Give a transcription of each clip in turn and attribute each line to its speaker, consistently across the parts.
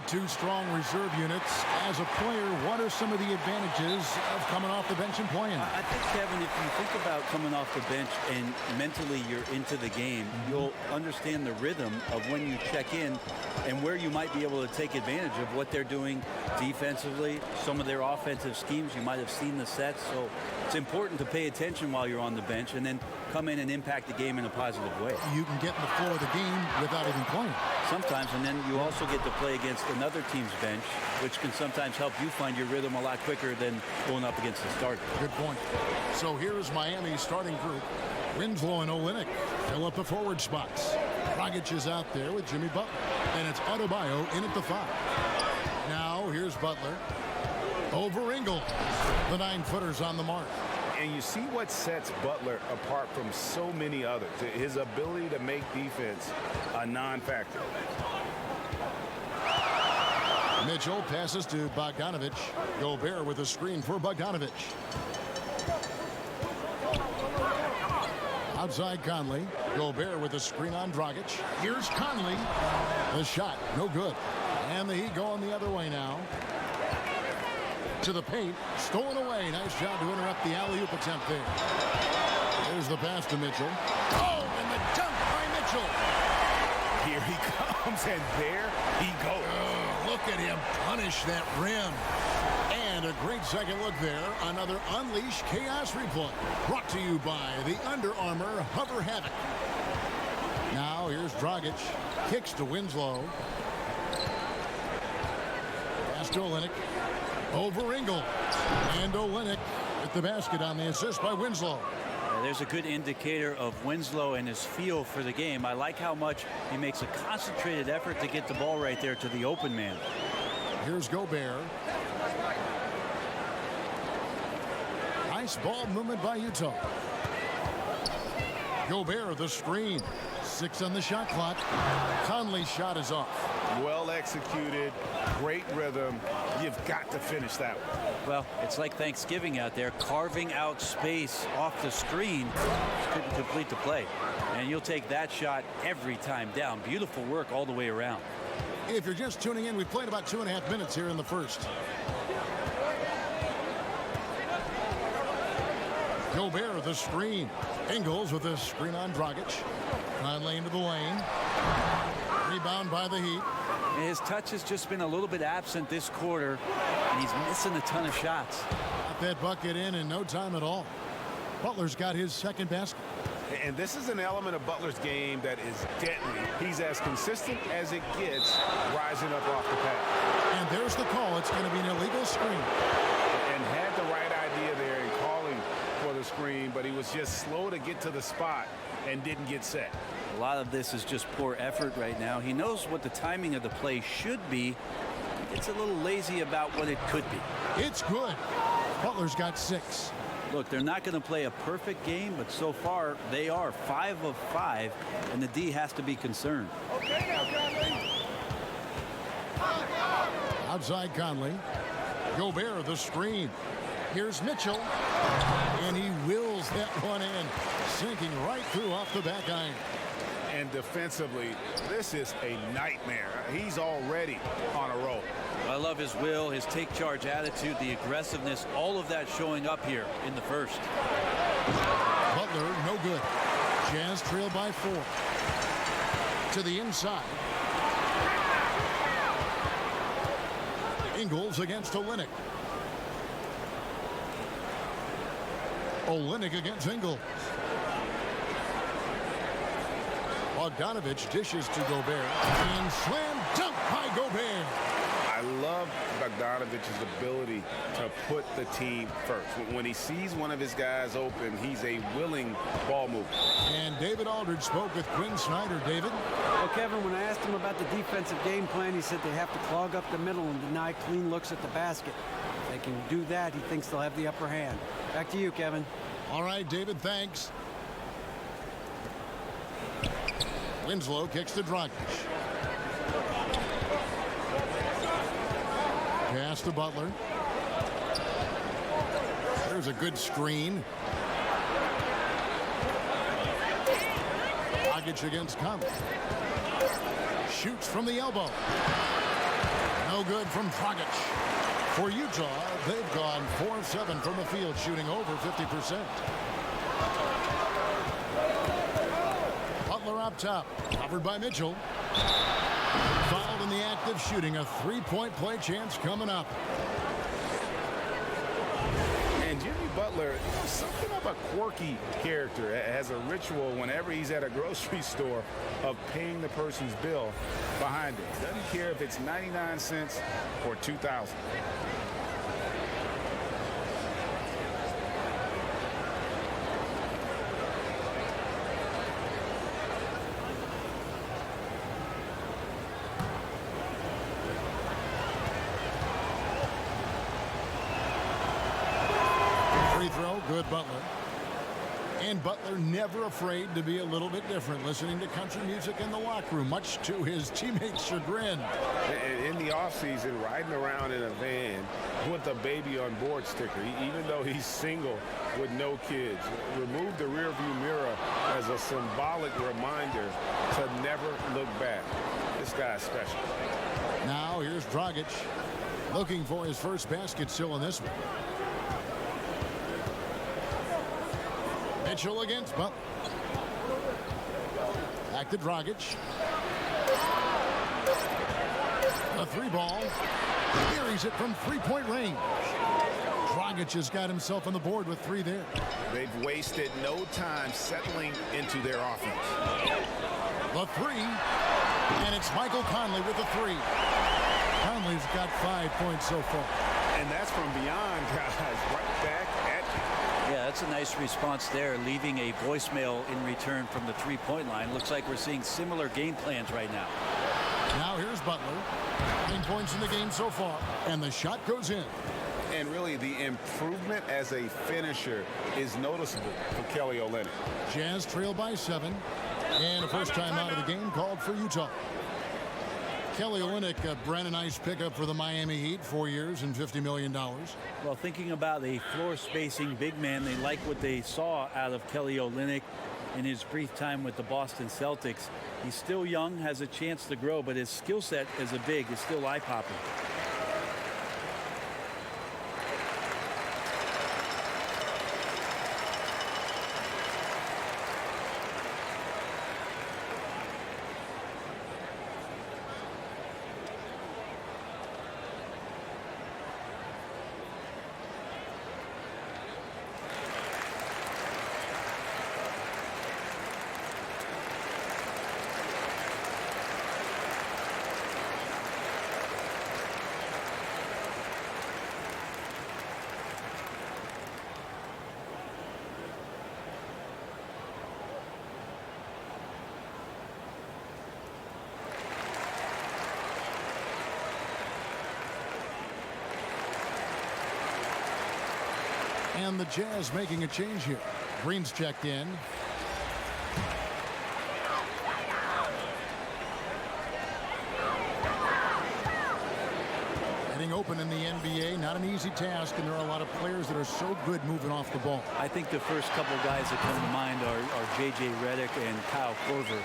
Speaker 1: Two strong reserve units. As a player, what are some of the advantages of coming off the bench and playing?
Speaker 2: I think, Kevin, if you think about coming off the bench and mentally you're into the game, you'll understand the rhythm of when you check in and where you might be able to take advantage of what they're doing defensively, some of their offensive schemes. You might have seen the sets, so it's important to pay attention while you're on the bench and then come in and impact the game in a positive way.
Speaker 1: You can get in the flow of the game without even playing.
Speaker 2: Sometimes, and then you also get to play against another team's bench, which can sometimes help you find your rhythm a lot quicker than going up against the starter.
Speaker 1: Good point. So here's Miami's starting group. Winslow and Olynyk fill up the forward spots. Dragic is out there with Jimmy Butler. And it's Adebayo in at the 5. Now here's Butler. Over Ingles. The 9-footer's on the mark.
Speaker 3: And you see what sets Butler apart from so many others. His ability to make defense a non-factor.
Speaker 1: Mitchell passes to Bogdanovic. Gobert with a screen for Bogdanovic. Outside Conley. Gobert with a screen on Dragic. Here's Conley. The shot, no good. And the Heat going the other way now. To the paint, stolen away. Nice job to interrupt the alley-oop attempt there. There's the pass to Mitchell. Oh, and the dunk by Mitchell.
Speaker 3: Here he comes, and there he goes.
Speaker 1: Oh, look at him punish that rim. And a great second look there. Another Unleash Chaos replay. Brought to you by the Under Armour Hover Havoc. Now here's Dragic. Kicks to Winslow. Pass to Olynyk. Over Ingles. And Olynyk with the basket on the assist by Winslow.
Speaker 2: There's a good indicator of Winslow and his feel for the game. I like how much he makes a concentrated effort to get the ball right there to the open man.
Speaker 1: Here's Gobert. Nice ball movement by Utah. Gobert the screen. 6 on the shot clock. Conley's shot is off.
Speaker 3: Well executed, great rhythm. You've got to finish that one.
Speaker 2: Well, it's like Thanksgiving out there, carving out space off the screen. Couldn't complete the play. And you'll take that shot every time down. Beautiful work all the way around.
Speaker 1: If you're just tuning in, we've played about 2.5 minutes here in the first. Gobert the screen. Ingles with a screen on Dragic. Conley into the lane. Rebound by the Heat.
Speaker 2: His touch has just been a little bit absent this quarter, and he's missing a ton of shots.
Speaker 1: Got that bucket in no time at all. Butler's got his second basket.
Speaker 3: And this is an element of Butler's game that is deadly. He's as consistent as it gets rising up off the pass.
Speaker 1: And there's the call. It's going to be an illegal screen.
Speaker 3: And had the right idea there in calling for the screen, but he was just slow to get to the spot and didn't get set.
Speaker 2: A lot of this is just poor effort right now. He knows what the timing of the play should be. It's a little lazy about what it could be.
Speaker 1: It's good. Butler's got 6.
Speaker 2: Look, they're not going to play a perfect game, but so far they are 5 of 5, and the D has to be concerned.
Speaker 3: Okay, now, Conley.
Speaker 1: Outside Conley. Gobert the screen. Here's Mitchell. And he wills that one in. Sinking right through off the back iron.
Speaker 3: And defensively, this is a nightmare. He's already on a roll.
Speaker 2: I love his will, his take charge attitude, the aggressiveness, all of that showing up here in the first.
Speaker 1: Butler, no good. Jazz trail by 4. To the inside. Ingles against Olynyk. Olynyk against Ingles. Bogdanovic dishes to Gobert. And slam dunk by Gobert.
Speaker 3: I love Bogdanovic's ability to put the team first. When he sees one of his guys open, he's a willing ball mover.
Speaker 1: And David Aldridge spoke with Quinn Snyder. David?
Speaker 4: Well, Kevin, when I asked him about the defensive game plan, he said they have to clog up the middle and deny clean looks at the basket. If they can do that, he thinks they'll have the upper hand. Back to you, Kevin.
Speaker 1: All right, David, thanks. Winslow kicks to Dragic. Pass to Butler. There's a good screen. Dragic against Conley. Shoots from the elbow. No good from Dragic. For Utah, they've gone 4 of 7 from the field, shooting over 50%. Butler up top, covered by Mitchell. Fouled in the act of shooting. A three-point play chance coming up.
Speaker 3: And Jimmy Butler, something of a quirky character, has a ritual whenever he's at a grocery store of paying the person's bill behind it. Doesn't care if it's 99 cents or 2,000.
Speaker 1: Good Butler. And Butler never afraid to be a little bit different, listening to country music in the locker room, much to his teammates' chagrin.
Speaker 3: In the offseason, riding around in a van with a baby on board sticker, even though he's single with no kids, removed the rearview mirror as a symbolic reminder to never look back. This guy's special.
Speaker 1: Now here's Dragic, looking for his first basket still in this one. Mitchell against Butler. Back to Dragic. A three ball. Buries it from three-point range. Dragic has got himself on the board with 3 there.
Speaker 3: They've wasted no time settling into their offense.
Speaker 1: The 3. And it's Michael Conley with the 3. Conley's got 5 points so far.
Speaker 3: And that's from beyond, guys. Right back at you.
Speaker 2: Yeah, that's a nice response there, leaving a voicemail in return from the three-point line. Looks like we're seeing similar game plans right now.
Speaker 1: Now here's Butler. 9 points in the game so far, and the shot goes in.
Speaker 3: And really, the improvement as a finisher is noticeable for Kelly Olynyk.
Speaker 1: Jazz trail by 7, and a first time out of the game called for Utah. Kelly Olynyk, a brand nice pickup for the Miami Heat, 4 years and $50 million.
Speaker 2: Well, thinking about a floor-spacing big man, they like what they saw out of Kelly Olynyk in his brief time with the Boston Celtics. He's still young, has a chance to grow, but his skill set as a big is still eye-popping.
Speaker 1: And the Jazz making a change here. Green's checked in. Getting open in the NBA, not an easy task, and there are a lot of players that are so good moving off the ball.
Speaker 2: I think the first couple guys that come to mind are J.J. Redick and Kyle Korver.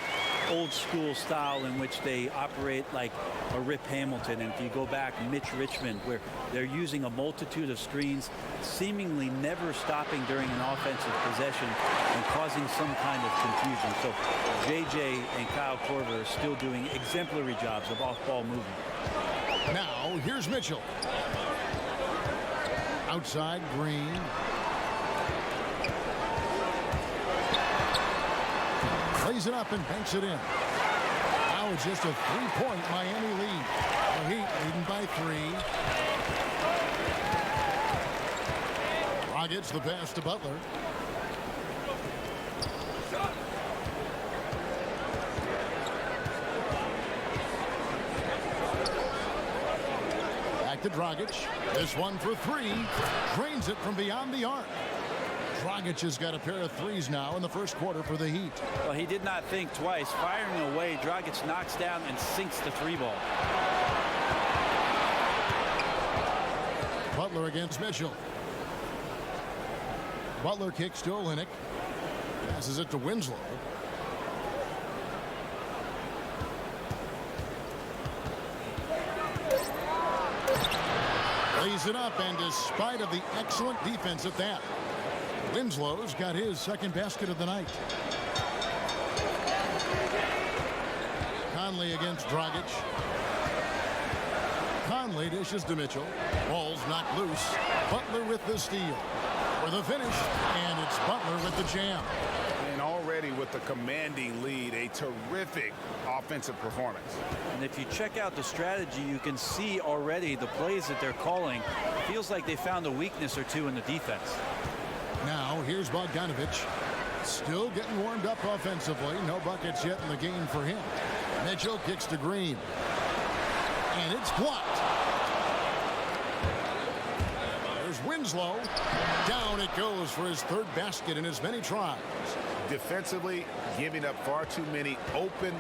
Speaker 2: Old school style in which they operate like a Rip Hamilton. And if you go back, Mitch Richmond, where they're using a multitude of screens, seemingly never stopping during an offensive possession and causing some kind of confusion. So J.J. and Kyle Korver are still doing exemplary jobs of off-ball movement.
Speaker 1: Now, here's Mitchell. Outside, Green. Plays it up and banks it in. Now it's just a three-point Miami lead. The Heat leading by 3. Dragic the pass to Butler. Back to Dragic. This one for 3. Drains it from beyond the arc. Dragic has got a pair of 3s now in the first quarter for the Heat.
Speaker 2: Well, he did not think twice. Firing away, Dragic knocks down and sinks the 3-ball.
Speaker 1: Butler against Mitchell. Butler kicks to Olynyk. Passes it to Winslow. Lays it up, and despite of the excellent defense at that, Winslow's got his second basket of the night. Conley against Dragic. Conley dishes to Mitchell. Ball's knocked loose. Butler with the steal. For the finish, and it's Butler with the jam.
Speaker 3: And already with the commanding lead, a terrific offensive performance.
Speaker 2: And if you check out the strategy, you can see already the plays that they're calling. Feels like they found a weakness or two in the defense.
Speaker 1: Now, here's Bogdanovic. Still getting warmed up offensively. No buckets yet in the game for him. Mitchell kicks to Green. And it's blocked. There's Winslow. Down it goes for his third basket in as many tries.
Speaker 3: Defensively, giving up far too many open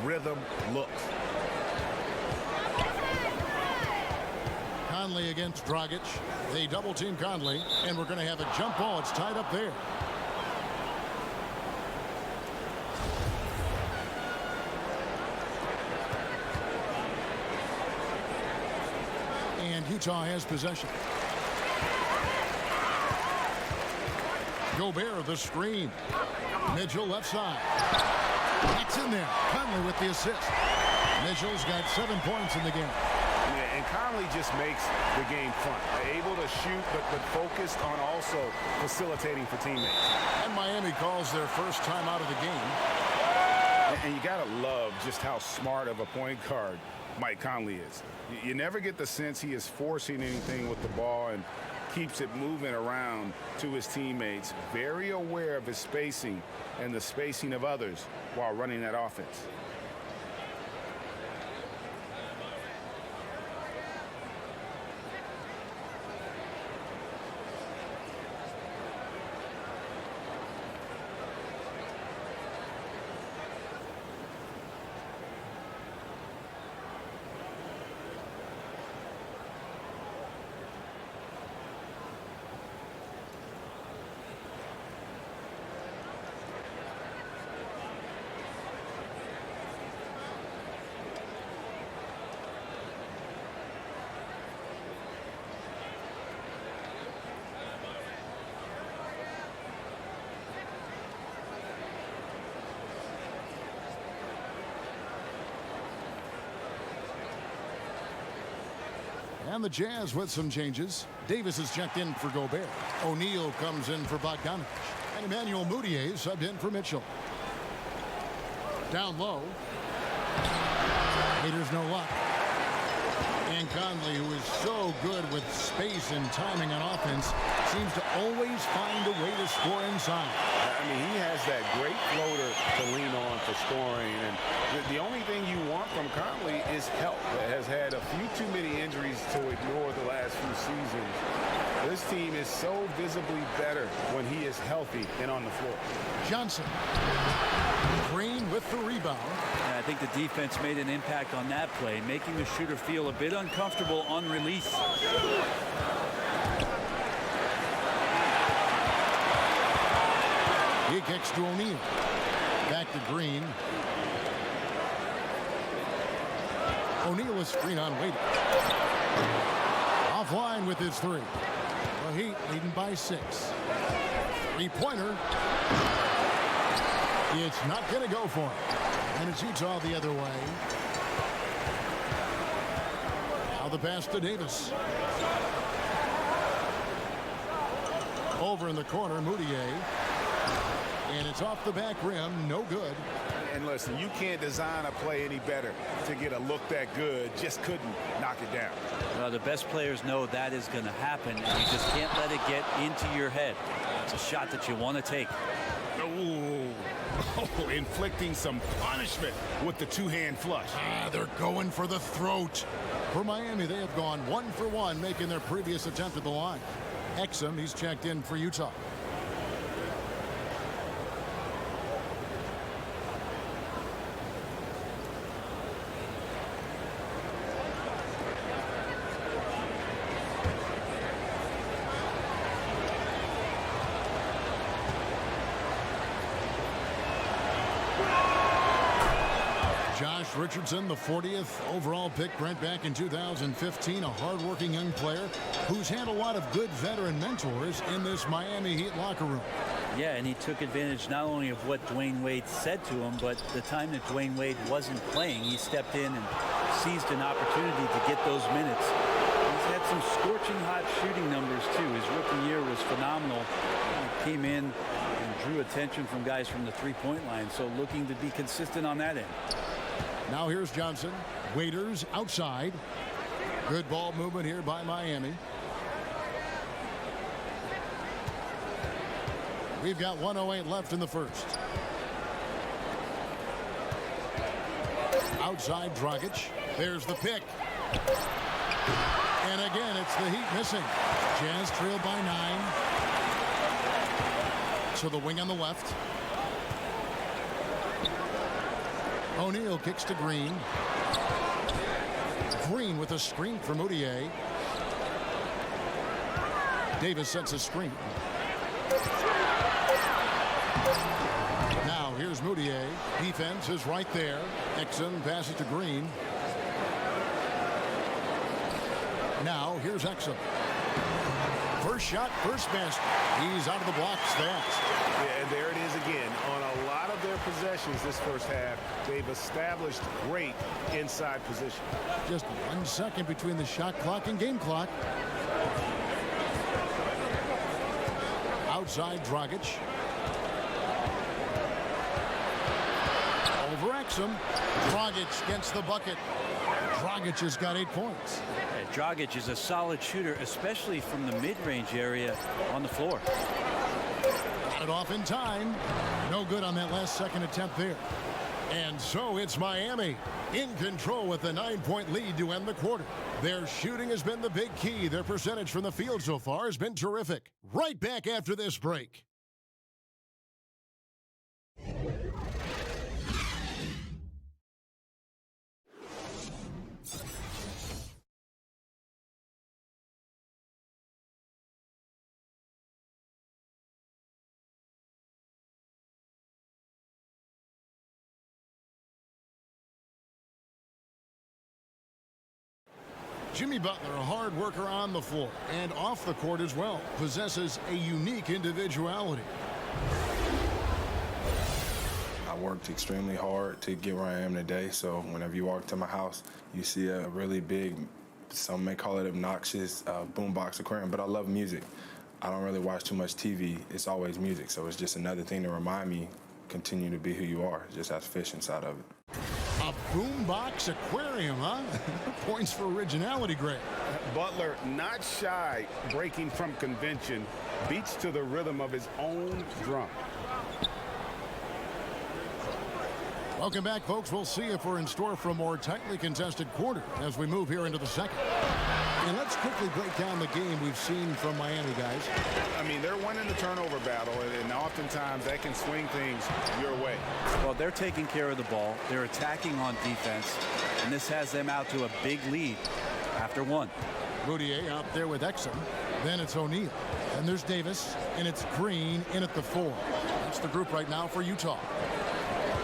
Speaker 3: rhythm looks.
Speaker 1: Conley against Dragic. They double team Conley, and we're going to have a jump ball. It's tied up there. And Utah has possession. Gobert the screen. Mitchell left side. It's in there. Conley with the assist. Mitchell's got 7 points in the game.
Speaker 3: Yeah, and Conley just makes the game fun. Able to shoot, but focused on also facilitating for teammates.
Speaker 1: And Miami calls their first time out of the game.
Speaker 3: And you got to love just how smart of a point guard Mike Conley is. You never get the sense he is forcing anything with the ball and keeps it moving around to his teammates. Very aware of his spacing and the spacing of others while running that offense.
Speaker 1: And the Jazz with some changes. Davis is checked in for Gobert. O'Neal comes in for Bogdanovic. And Emmanuel Mudiay subbed in for Mitchell. Down low. Haters no luck. And Conley, who is so good with space and timing on offense, seems to always find a way to score inside.
Speaker 3: I mean, he has that great floater to lean on for scoring. And the only thing you want from Conley is help. Has had a few too many injuries to ignore the last few seasons. This team is so visibly better when he is healthy and on the floor.
Speaker 1: Johnson. Green with the rebound.
Speaker 2: And I think the defense made an impact on that play, making the shooter feel a bit uncomfortable on release.
Speaker 1: He kicks to O'Neal. Back to Green. O'Neal is screen on waiting. Offline with his three. The Heat leading by 6. Three-pointer. It's not going to go for him. And it's Utah the other way. Now the pass to Davis. Over in the corner, Mudiay. And it's off the back rim, no good.
Speaker 3: And listen, you can't design a play any better to get a look that good. Just couldn't knock it down.
Speaker 2: Well, the best players know that is going to happen, and you just can't let it get into your head. It's a shot that you want to take.
Speaker 3: Ooh. Oh, inflicting some punishment with the two-hand flush.
Speaker 1: They're going for the throat. For Miami, they have gone 1 for 1, making their previous attempt at the line. Exum, he's checked in for Utah. Josh Josh Richardson, the 40th overall pick, Brent, back in 2015, a hardworking young player who's had a lot of good veteran mentors in this Miami Heat locker room.
Speaker 2: Yeah, and he took advantage not only of what Dwayne Wade said to him, but the time that Dwayne Wade wasn't playing, he stepped in and seized an opportunity to get those minutes. He's had some scorching hot shooting numbers, too. His rookie year was phenomenal. He came in and drew attention from guys from the three-point line, so looking to be consistent on that end.
Speaker 1: Now here's Johnson. Waiters outside. Good ball movement here by Miami. We've got 1:08 left in the first. Outside Dragic. There's the pick. And again, it's the Heat missing. Jazz trail by 9. So the wing on the left. O'Neal kicks to Green. Green with a screen for Mudiay. Davis sets a screen. Now here's Mudiay. Defense is right there. Exum passes to Green. Now here's Exum. First shot, first basket. He's out of the blocks fast.
Speaker 3: Yeah, and there it is again. On a lot of their possessions this first half, they've established great inside position.
Speaker 1: Just 1 second between the shot clock and game clock. Outside Dragic. Over Exum. Dragic gets the bucket. Dragic has got 8 points.
Speaker 2: Dragic is a solid shooter, especially from the mid-range area on the floor.
Speaker 1: Got it off in time. No good on that last second attempt there. And so it's Miami in control with a 9-point lead to end the quarter. Their shooting has been the big key. Their percentage from the field so far has been terrific. Right back after this break. Jimmy Butler, a hard worker on the floor and off the court as well, possesses a unique individuality.
Speaker 5: I worked extremely hard to get where I am today, so whenever you walk to my house, you see a really big, some may call it obnoxious, boombox aquarium, but I love music. I don't really watch too much TV. It's always music, so it's just another thing to remind me, continue to be who you are, just have fish inside of it.
Speaker 1: A boombox aquarium, huh? Points for originality, Greg.
Speaker 3: Butler, not shy, breaking from convention, beats to the rhythm of his own drum.
Speaker 1: Welcome back, folks. We'll see if we're in store for a more tightly contested quarter as we move here into the second. And let's quickly break down the game we've seen from Miami, guys.
Speaker 3: I mean, they're winning the turnover battle, and oftentimes that can swing things your way.
Speaker 2: Well, they're taking care of the ball. They're attacking on defense, and this has them out to a big lead after 1.
Speaker 1: Mudiay out there with Exum. Then it's O'Neal. Then there's Davis, and it's Green in at the 4. That's the group right now for Utah.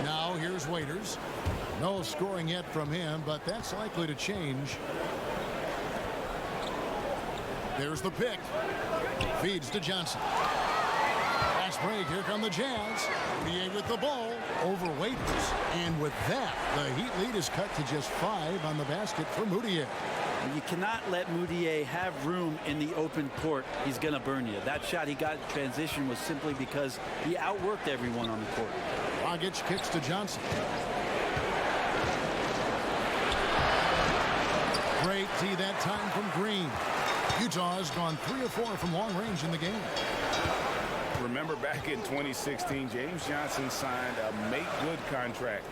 Speaker 1: Now here's Waiters. No scoring yet from him, but that's likely to change. There's the pick. Feeds to Johnson. Fast break. Here come the Jazz. Mudiay with the ball over Waiters. And with that, the Heat lead is cut to just 5 on the basket for Mudiay.
Speaker 2: You cannot let Mudiay have room in the open court. He's going to burn you. That shot he got in transition was simply because he outworked everyone on the court.
Speaker 1: Dragic kicks to Johnson. Great D that time from Green. Utah has gone 3 of 4 from long range in the game.
Speaker 3: Remember back in 2016, James Johnson signed a make-good contract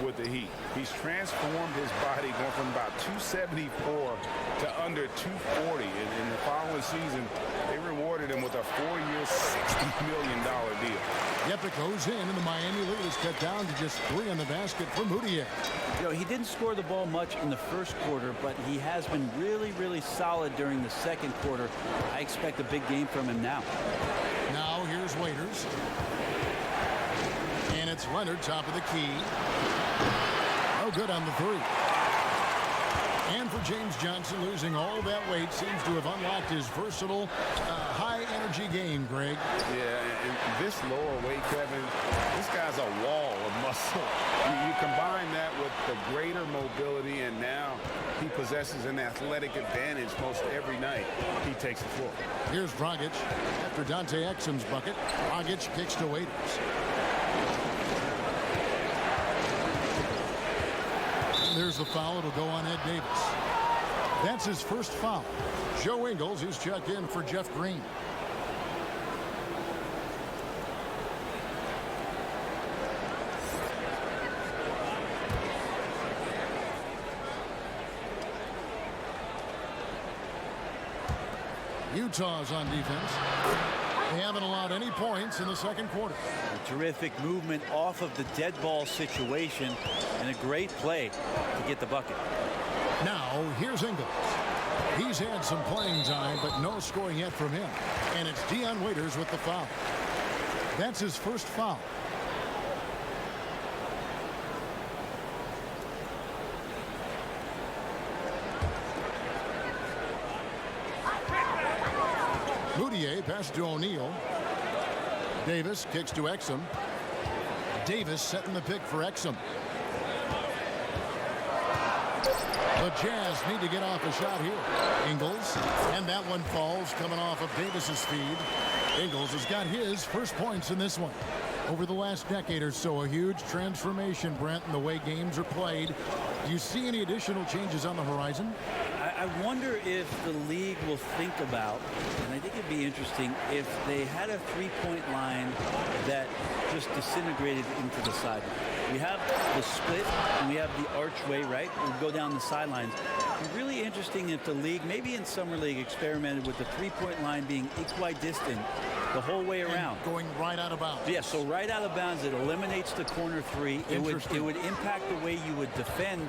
Speaker 3: with the Heat. He's transformed his body, going from about 274 to under 240. In the following season, they rewarded him with a 4-year, $60 million deal.
Speaker 1: Yep, it goes in, and the Miami lead is cut down to just 3 on the basket for Mudiay.
Speaker 2: You know, he didn't score the ball much in the first quarter, but he has been really, really solid during the second quarter. I expect a big game from him now.
Speaker 1: Now here's Waiters. And it's Leonard, top of the key. no good on the three. And for James Johnson, losing all that weight seems to have unlocked his versatile, high-energy game, Greg.
Speaker 3: Yeah, and this lower weight, Kevin, this guy's a wall of muscle. You combine that with the greater mobility, and now he possesses an athletic advantage most every night he takes the floor.
Speaker 1: Here's Dragic after Dante Exum's bucket. Dragic kicks to Waiters. There's the foul. It'll go on Ed Davis. That's his first foul. Joe Ingles is checked in for Jeff Green. Utah's on defense. They haven't allowed any points in the second quarter.
Speaker 2: A terrific movement off of the dead ball situation and a great play to get the bucket.
Speaker 1: Now, here's Ingles. He's had some playing time, but no scoring yet from him. And it's Dion Waiters with the foul. That's his first foul. Moutier pass to O'Neal. Davis kicks to Exum. Davis setting the pick for Exum. The Jazz need to get off a shot here. Ingles, and that one falls coming off of Davis's feed. Ingles has got his first points in this one. Over the last decade or so, a huge transformation, Brent, in the way games are played. Do you see any additional changes on the horizon?
Speaker 2: I wonder if the league will think about, and I think it'd be interesting, if they had a three-point line that just disintegrated into the sideline. We have the split, and we have the archway, right? We go down the sidelines. It'd be really interesting if the league, maybe in Summer League, experimented with the three-point line being equidistant the whole way around.
Speaker 1: And going right out of bounds.
Speaker 2: Yeah, so right out of bounds, it eliminates the corner three. It would impact the way you would defend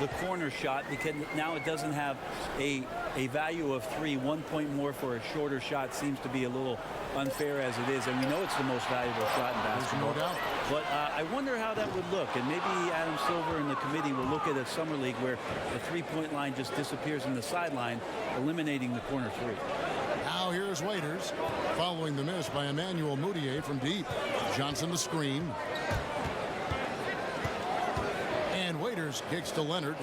Speaker 2: the corner shot, because now it doesn't have a value of 3. 1 point more for a shorter shot seems to be a little unfair as it is, and we know it's the most valuable shot in basketball.
Speaker 1: There's no doubt.
Speaker 2: But I wonder how that would look, and maybe Adam Silver and the committee will look at a Summer League where the three-point line just disappears in the sideline, eliminating the corner three.
Speaker 1: Now here's Waiters, following the miss by Emmanuel Moutier from deep. Johnson the screen. And Waiters kicks to Leonard.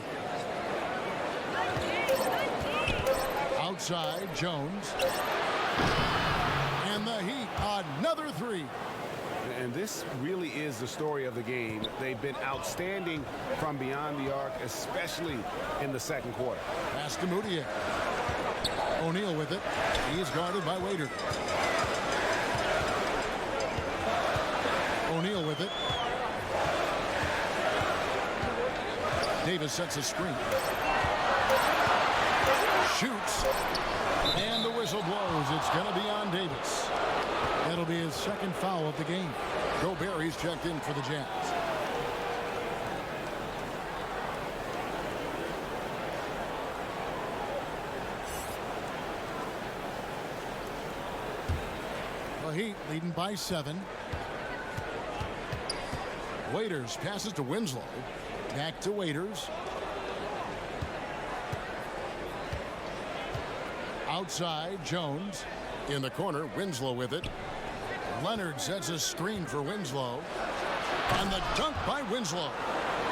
Speaker 1: Outside, Jones. And the Heat, another three.
Speaker 3: And this really is the story of the game. They've been outstanding from beyond the arc, especially in the second quarter.
Speaker 1: Pass to Moutier. O'Neal with it. He is guarded by Waiters. O'Neal with it. Davis sets a screen. Shoots. And the whistle blows. It's going to be on Davis. That'll be his second foul of the game. Gobert checked in for the Jazz. The Heat leading by 7. Waiters passes to Winslow. Back to Waiters. Outside, Jones. In the corner, Winslow with it. Leonard sets a screen for Winslow. And the dunk by Winslow.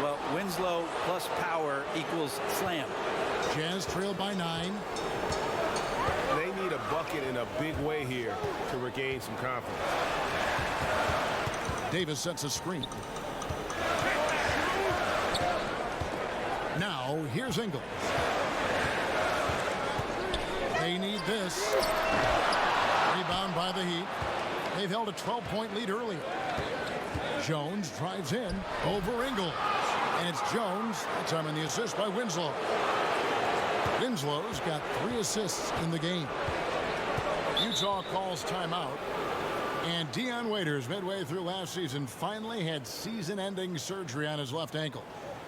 Speaker 2: Well, Winslow plus power equals slam.
Speaker 1: Jazz trailed by 9.
Speaker 3: They need a bucket in a big way here to regain some confidence.
Speaker 1: Davis sets a screen. Now, here's Ingles. They need this. Rebound by the Heat. They've held a 12-point lead earlier. Jones drives in over Ingles. And it's Jones. That time on the assist by Winslow. Winslow's got 3 assists in the game. Utah calls timeout. And Dion Waiters, midway through last season, finally had season-ending surgery on his left ankle.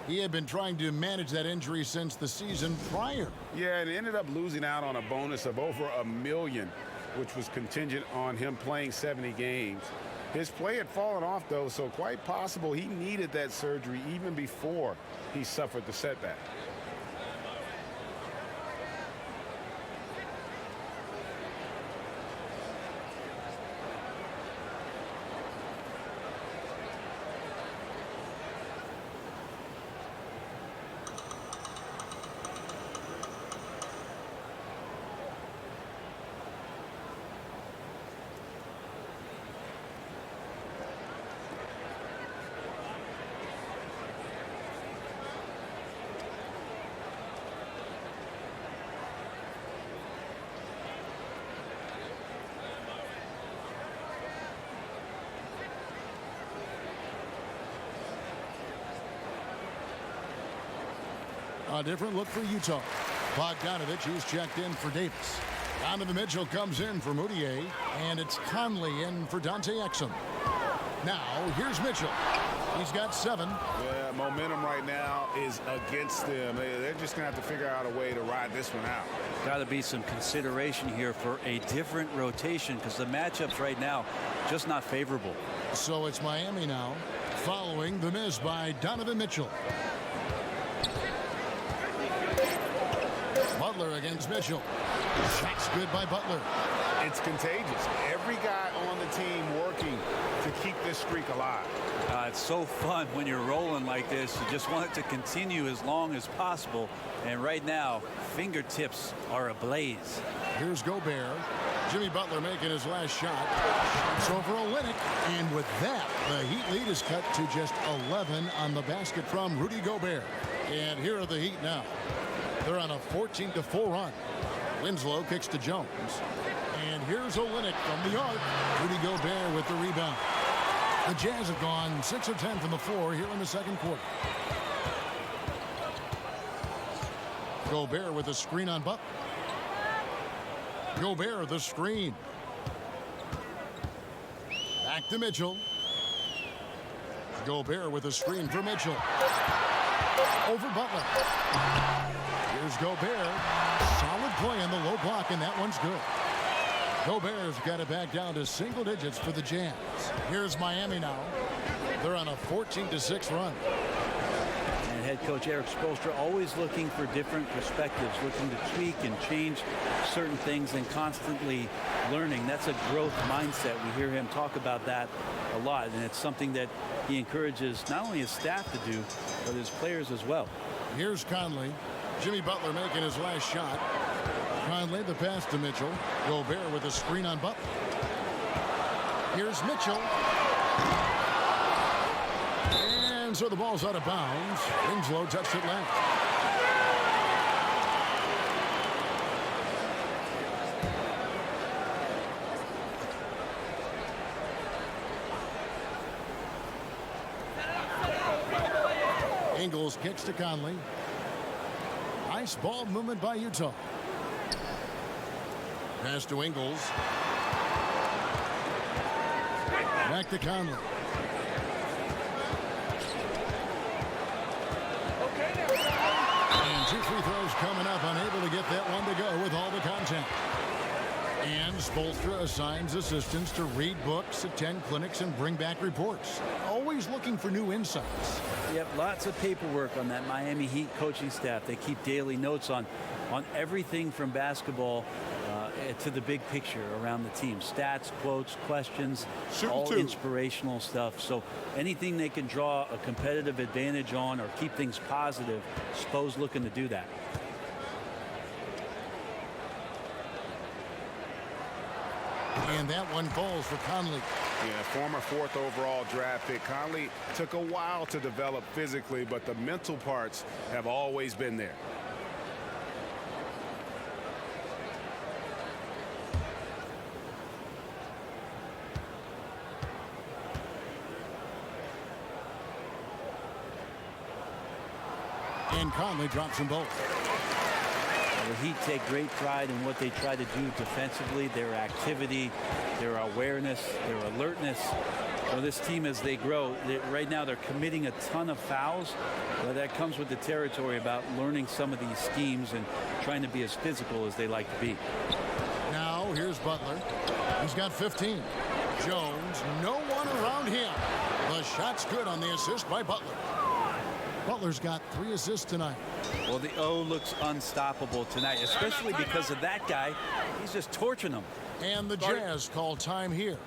Speaker 1: He had been trying to manage that injury since the season prior.
Speaker 3: Yeah, and ended up losing out on a bonus of over $1 million, which was contingent on him playing 70 games. His play had fallen off, though, so quite possible he needed that surgery even before he suffered the setback.
Speaker 1: A different look for Utah. Bogdanovich is checked in for Davis. Donovan Mitchell comes in for Moutier, and it's Conley in for Dante Exum. Now, here's Mitchell. He's got 7.
Speaker 3: Yeah, momentum right now is against them. They're just going to have to figure out a way to ride this one out.
Speaker 2: Got to be some consideration here for a different rotation because the matchups right now just not favorable.
Speaker 1: So it's Miami now, following the miss by Donovan Mitchell. Butler against Mitchell. Shot's good by Butler.
Speaker 3: It's contagious. Every guy on the team working to keep this streak alive.
Speaker 2: It's so fun when you're rolling like this. You just want it to continue as long as possible. And right now, fingertips are ablaze.
Speaker 1: Here's Gobert. Jimmy Butler making his last shot. It's over Olynyk. And with that, the Heat lead is cut to just 11 on the basket from Rudy Gobert. And here are the Heat now. They're on a 14-4 run. Winslow kicks to Jones. And here's Olynyk from the arc. Rudy Gobert with the rebound. The Jazz have gone 6 of 10 from the floor here in the second quarter. Gobert with a screen on Butler. Gobert the screen. Back to Mitchell. Gobert with a screen for Mitchell. Over Butler. Here's Gobert. Solid play on the low block, and that one's good. Gobert's got it back down to single digits for the Jazz. Here's Miami now. They're on a 14-6 run.
Speaker 2: And head coach Eric Spoelstra always looking for different perspectives, looking to tweak and change certain things and constantly learning. That's a growth mindset. We hear him talk about that a lot, and it's something that he encourages not only his staff to do, but his players as well.
Speaker 1: Here's Conley. Jimmy Butler making his last shot. Conley the pass to Mitchell. Gobert with a screen on Butler. Here's Mitchell. And so the ball's out of bounds. Winslow touched it left. Ingles kicks to Conley. Nice ball movement by Utah. Pass to Ingles. Back to Conley. And 2 free throws coming up. Unable to get that one to go with all the contact. And Spoelstra assigns assistants to read books, attend clinics, and bring back reports. Always looking for new insights.
Speaker 2: Yep, lots of paperwork on that Miami Heat coaching staff. They keep daily notes on everything from basketball to the big picture around the team. Stats, quotes, questions, all inspirational stuff. So anything they can draw a competitive advantage on or keep things positive, Spo's looking to do that.
Speaker 1: And that one falls for Conley.
Speaker 3: Yeah, former 4th overall draft pick. Conley took a while to develop physically, but the mental parts have always been there.
Speaker 1: And Conley drops them both.
Speaker 2: The Heat take great pride in what they try to do defensively, their activity, their awareness, their alertness. So this team, as they grow, right now they're committing a ton of fouls. But that comes with the territory about learning some of these schemes and trying to be as physical as they like to be.
Speaker 1: Now here's Butler. He's got 15. Jones, no one run around him. The shot's good on the assist by Butler. Butler's got 3 assists tonight.
Speaker 2: Well, the O looks unstoppable tonight, especially because of that guy. He's just torching them.
Speaker 1: And the Jazz call time here.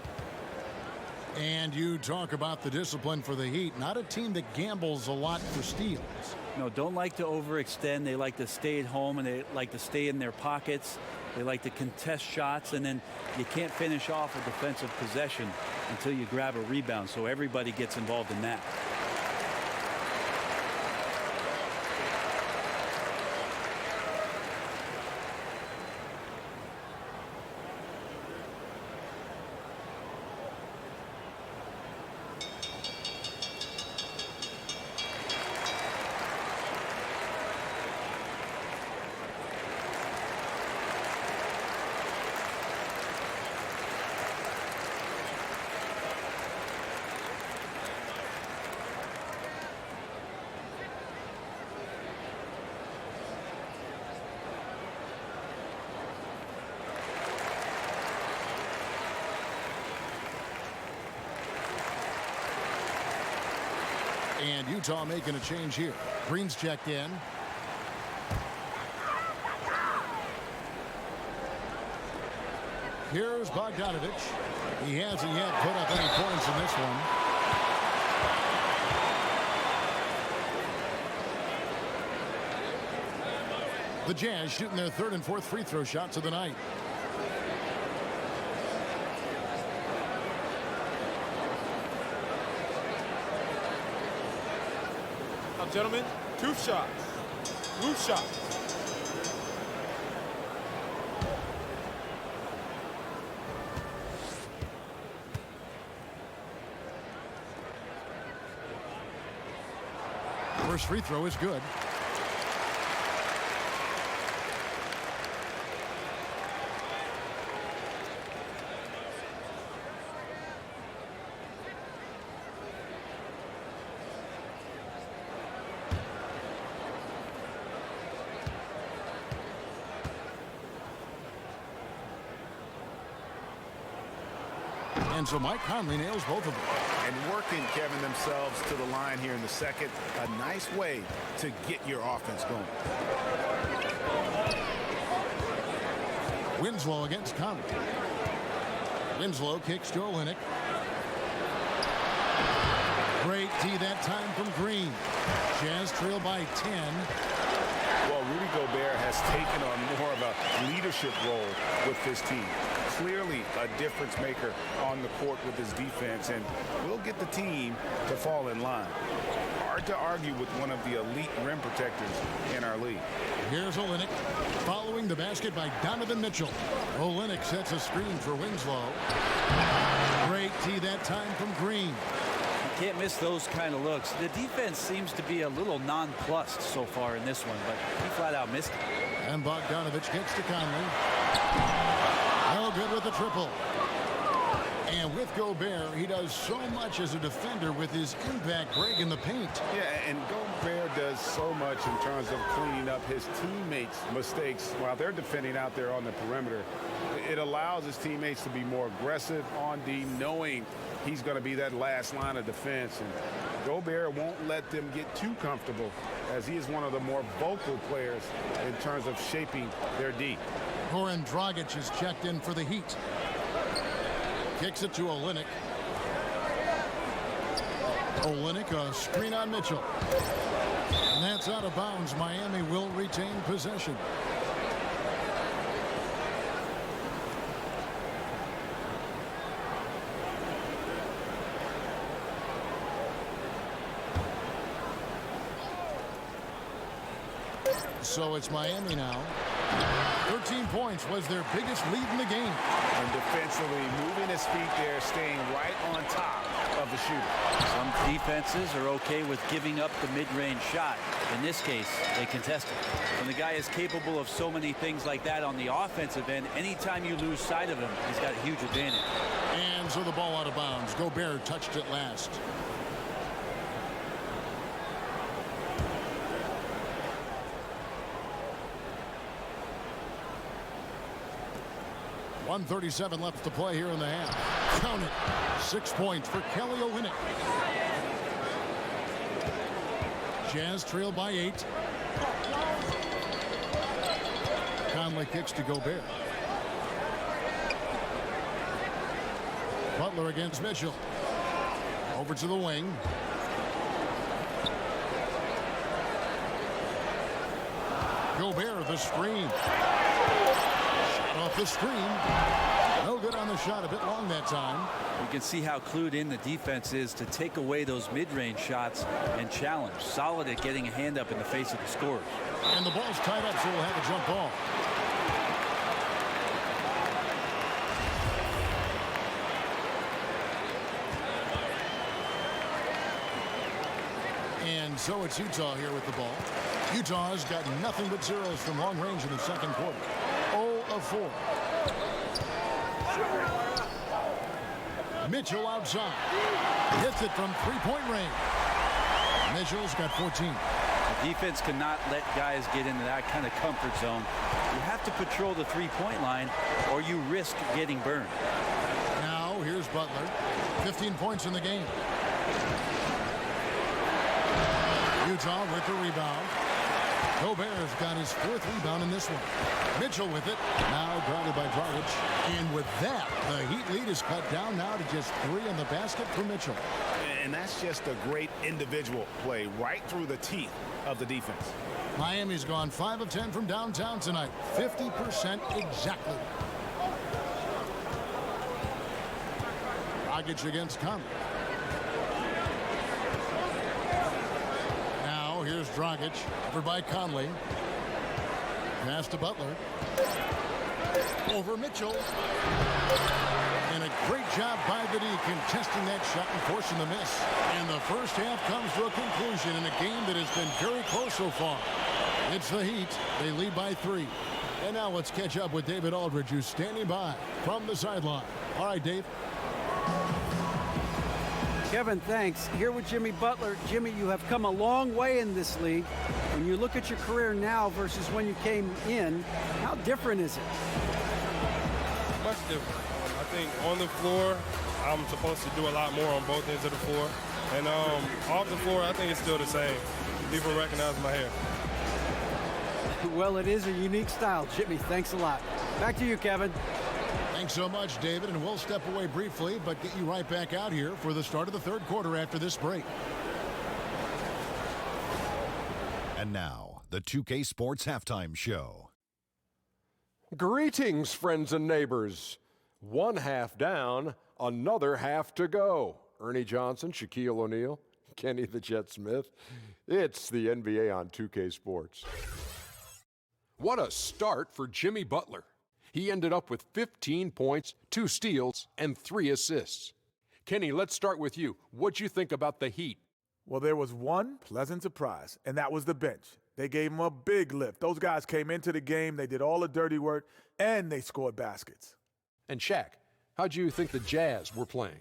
Speaker 1: And you talk about the discipline for the Heat. Not a team that gambles a lot for steals.
Speaker 2: No, don't like to overextend. They like to stay at home, and they like to stay in their pockets. They like to contest shots, and then you can't finish off a defensive possession until you grab a rebound. So everybody gets involved in that.
Speaker 1: And Utah making a change here. Green's checked in. Here's Bogdanovich. He hasn't yet put up any points in this one. The Jazz shooting their 3rd and 4th free throw shots of the night.
Speaker 3: Gentlemen, 2 shots. Loose shots.
Speaker 1: First free throw is good. And so Mike Conley nails both of them.
Speaker 6: And working, Kevin, themselves to the line here in the second. A nice way to get your offense going.
Speaker 1: Winslow against Conley. Winslow kicks to Olynyk. Great D that time from Green. Jazz trail by 10.
Speaker 3: Well, Rudy Gobert has taken on more of a leadership role with this team. Clearly a difference maker on the court with his defense, and will get the team to fall in line. Hard to argue with one of the elite rim protectors in our league.
Speaker 1: Here's Olynyk following the basket by Donovan Mitchell. Olynyk sets a screen for Winslow. Great D that time from Green.
Speaker 2: You can't miss those kind of looks. The defense seems to be a little nonplussed so far in this one, but he flat out missed it.
Speaker 1: And Bogdanovich gets to Conley. No good with the triple. And with Gobert, he does so much as a defender with his impact break in the paint.
Speaker 3: Yeah, and Gobert does so much in terms of cleaning up his teammates' mistakes while they're defending out there on the perimeter. It allows his teammates to be more aggressive on D, knowing he's going to be that last line of defense. And Gobert won't let them get too comfortable, as he is one of the more vocal players in terms of shaping their D.
Speaker 1: Goran Dragic is checked in for the Heat. Kicks it to Olynyk. Olynyk, a screen on Mitchell. And that's out of bounds. Miami will retain possession. So it's Miami now. 13 points was their biggest lead in the game.
Speaker 3: And defensively, moving his feet there, staying right on top of the shooter.
Speaker 2: Some defenses are okay with giving up the mid-range shot. In this case, they contest it. When the guy is capable of so many things like that on the offensive end, anytime you lose sight of him, he's got a huge advantage.
Speaker 1: And so the ball out of bounds. Gobert touched it last. 1:37 left to play here in the half. Count it. 6 points for Kelly Olynyk. Jazz trail by 8. Conley kicks to Gobert. Butler against Mitchell. Over to the wing. Gobert, the screen. Shot off the screen. No good on the shot. A bit long that time.
Speaker 2: You can see how clued in the defense is to take away those mid-range shots and challenge. Solid at getting a hand up in the face of the scorers.
Speaker 1: And the ball's tied up, so we'll have a jump ball. And so it's Utah here with the ball. Utah's got nothing but zeros from long range in the second quarter. 0 of 4. Mitchell outside. Hits it from three-point range. Mitchell's got 14.
Speaker 2: The defense cannot let guys get into that kind of comfort zone. You have to patrol the three-point line or you risk getting burned.
Speaker 1: Now here's Butler. 15 points in the game. Utah with the rebound. Gobert's got his 4th rebound in this one. Mitchell with it. Now guarded by Dragic. And with that, the Heat lead is cut down now to just 3 in the basket for Mitchell.
Speaker 6: And that's just a great individual play right through the teeth of the defense.
Speaker 1: Miami's gone 5 of 10 from downtown tonight. 50% exactly. Dragic against Conley. Here's Dragic, over by Conley. Pass to Butler. Over Mitchell. And a great job by the D contesting that shot and forcing the miss. And the first half comes to a conclusion in a game that has been very close so far. It's the Heat. They lead by 3. And now let's catch up with David Aldridge, who's standing by from the sideline. All right, Dave.
Speaker 4: Kevin, thanks. Here with Jimmy Butler. Jimmy, you have come a long way in this league. When you look at your career now versus when you came in, how different is it?
Speaker 7: Much different. I think on the floor, I'm supposed to do a lot more on both ends of the floor. And off the floor, I think it's still the same. People recognize my hair.
Speaker 4: Well, it is a unique style, Jimmy. Thanks a lot. Back to you, Kevin.
Speaker 1: Thanks so much, David, and we'll step away briefly, but get you right back out here for the start of the third quarter after this break.
Speaker 8: And now, the 2K Sports Halftime Show.
Speaker 9: Greetings, friends and neighbors. 1 half down, another half to go. Ernie Johnson, Shaquille O'Neal, Kenny the Jet Smith. It's the NBA on 2K Sports. What a start for Jimmy Butler. He ended up with 15 points, 2 steals, and 3 assists. Kenny, let's start with you. What'd you think about the Heat?
Speaker 10: Well, there was one pleasant surprise, and that was the bench. They gave him a big lift. Those guys came into the game, they did all the dirty work, and they scored baskets.
Speaker 9: And Shaq, how'd you think the Jazz were playing?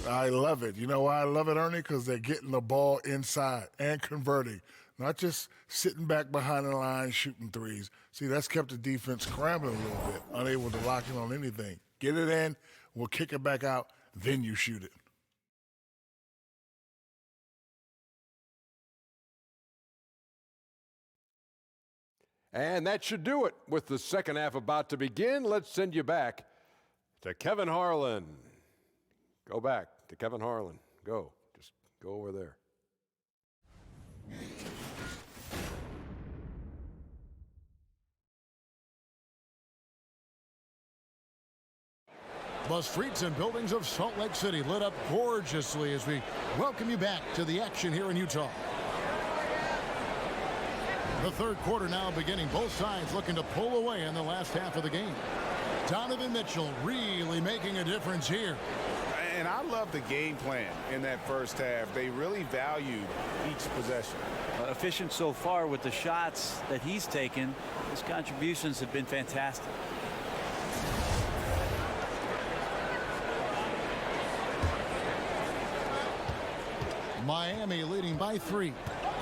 Speaker 11: I love it. You know why I love it, Ernie? Because they're getting the ball inside and converting. Not just sitting back behind the line shooting threes. See, that's kept the defense scrambling a little bit, unable to lock in on anything. Get it in, we'll kick it back out, then you shoot it.
Speaker 9: And that should do it. With the second half about to begin, let's send you back to Kevin Harlan. Go back to Kevin Harlan. Go. Just go over there.
Speaker 1: The streets and buildings of Salt Lake City lit up gorgeously as we welcome you back to the action here in Utah. The third quarter now beginning. Both sides looking to pull away in the last half of the game. Donovan Mitchell really making a difference here.
Speaker 6: And I love the game plan in that first half. They really valued each possession.
Speaker 2: Efficient so far with the shots that he's taken. His contributions have been fantastic.
Speaker 1: Miami leading by 3.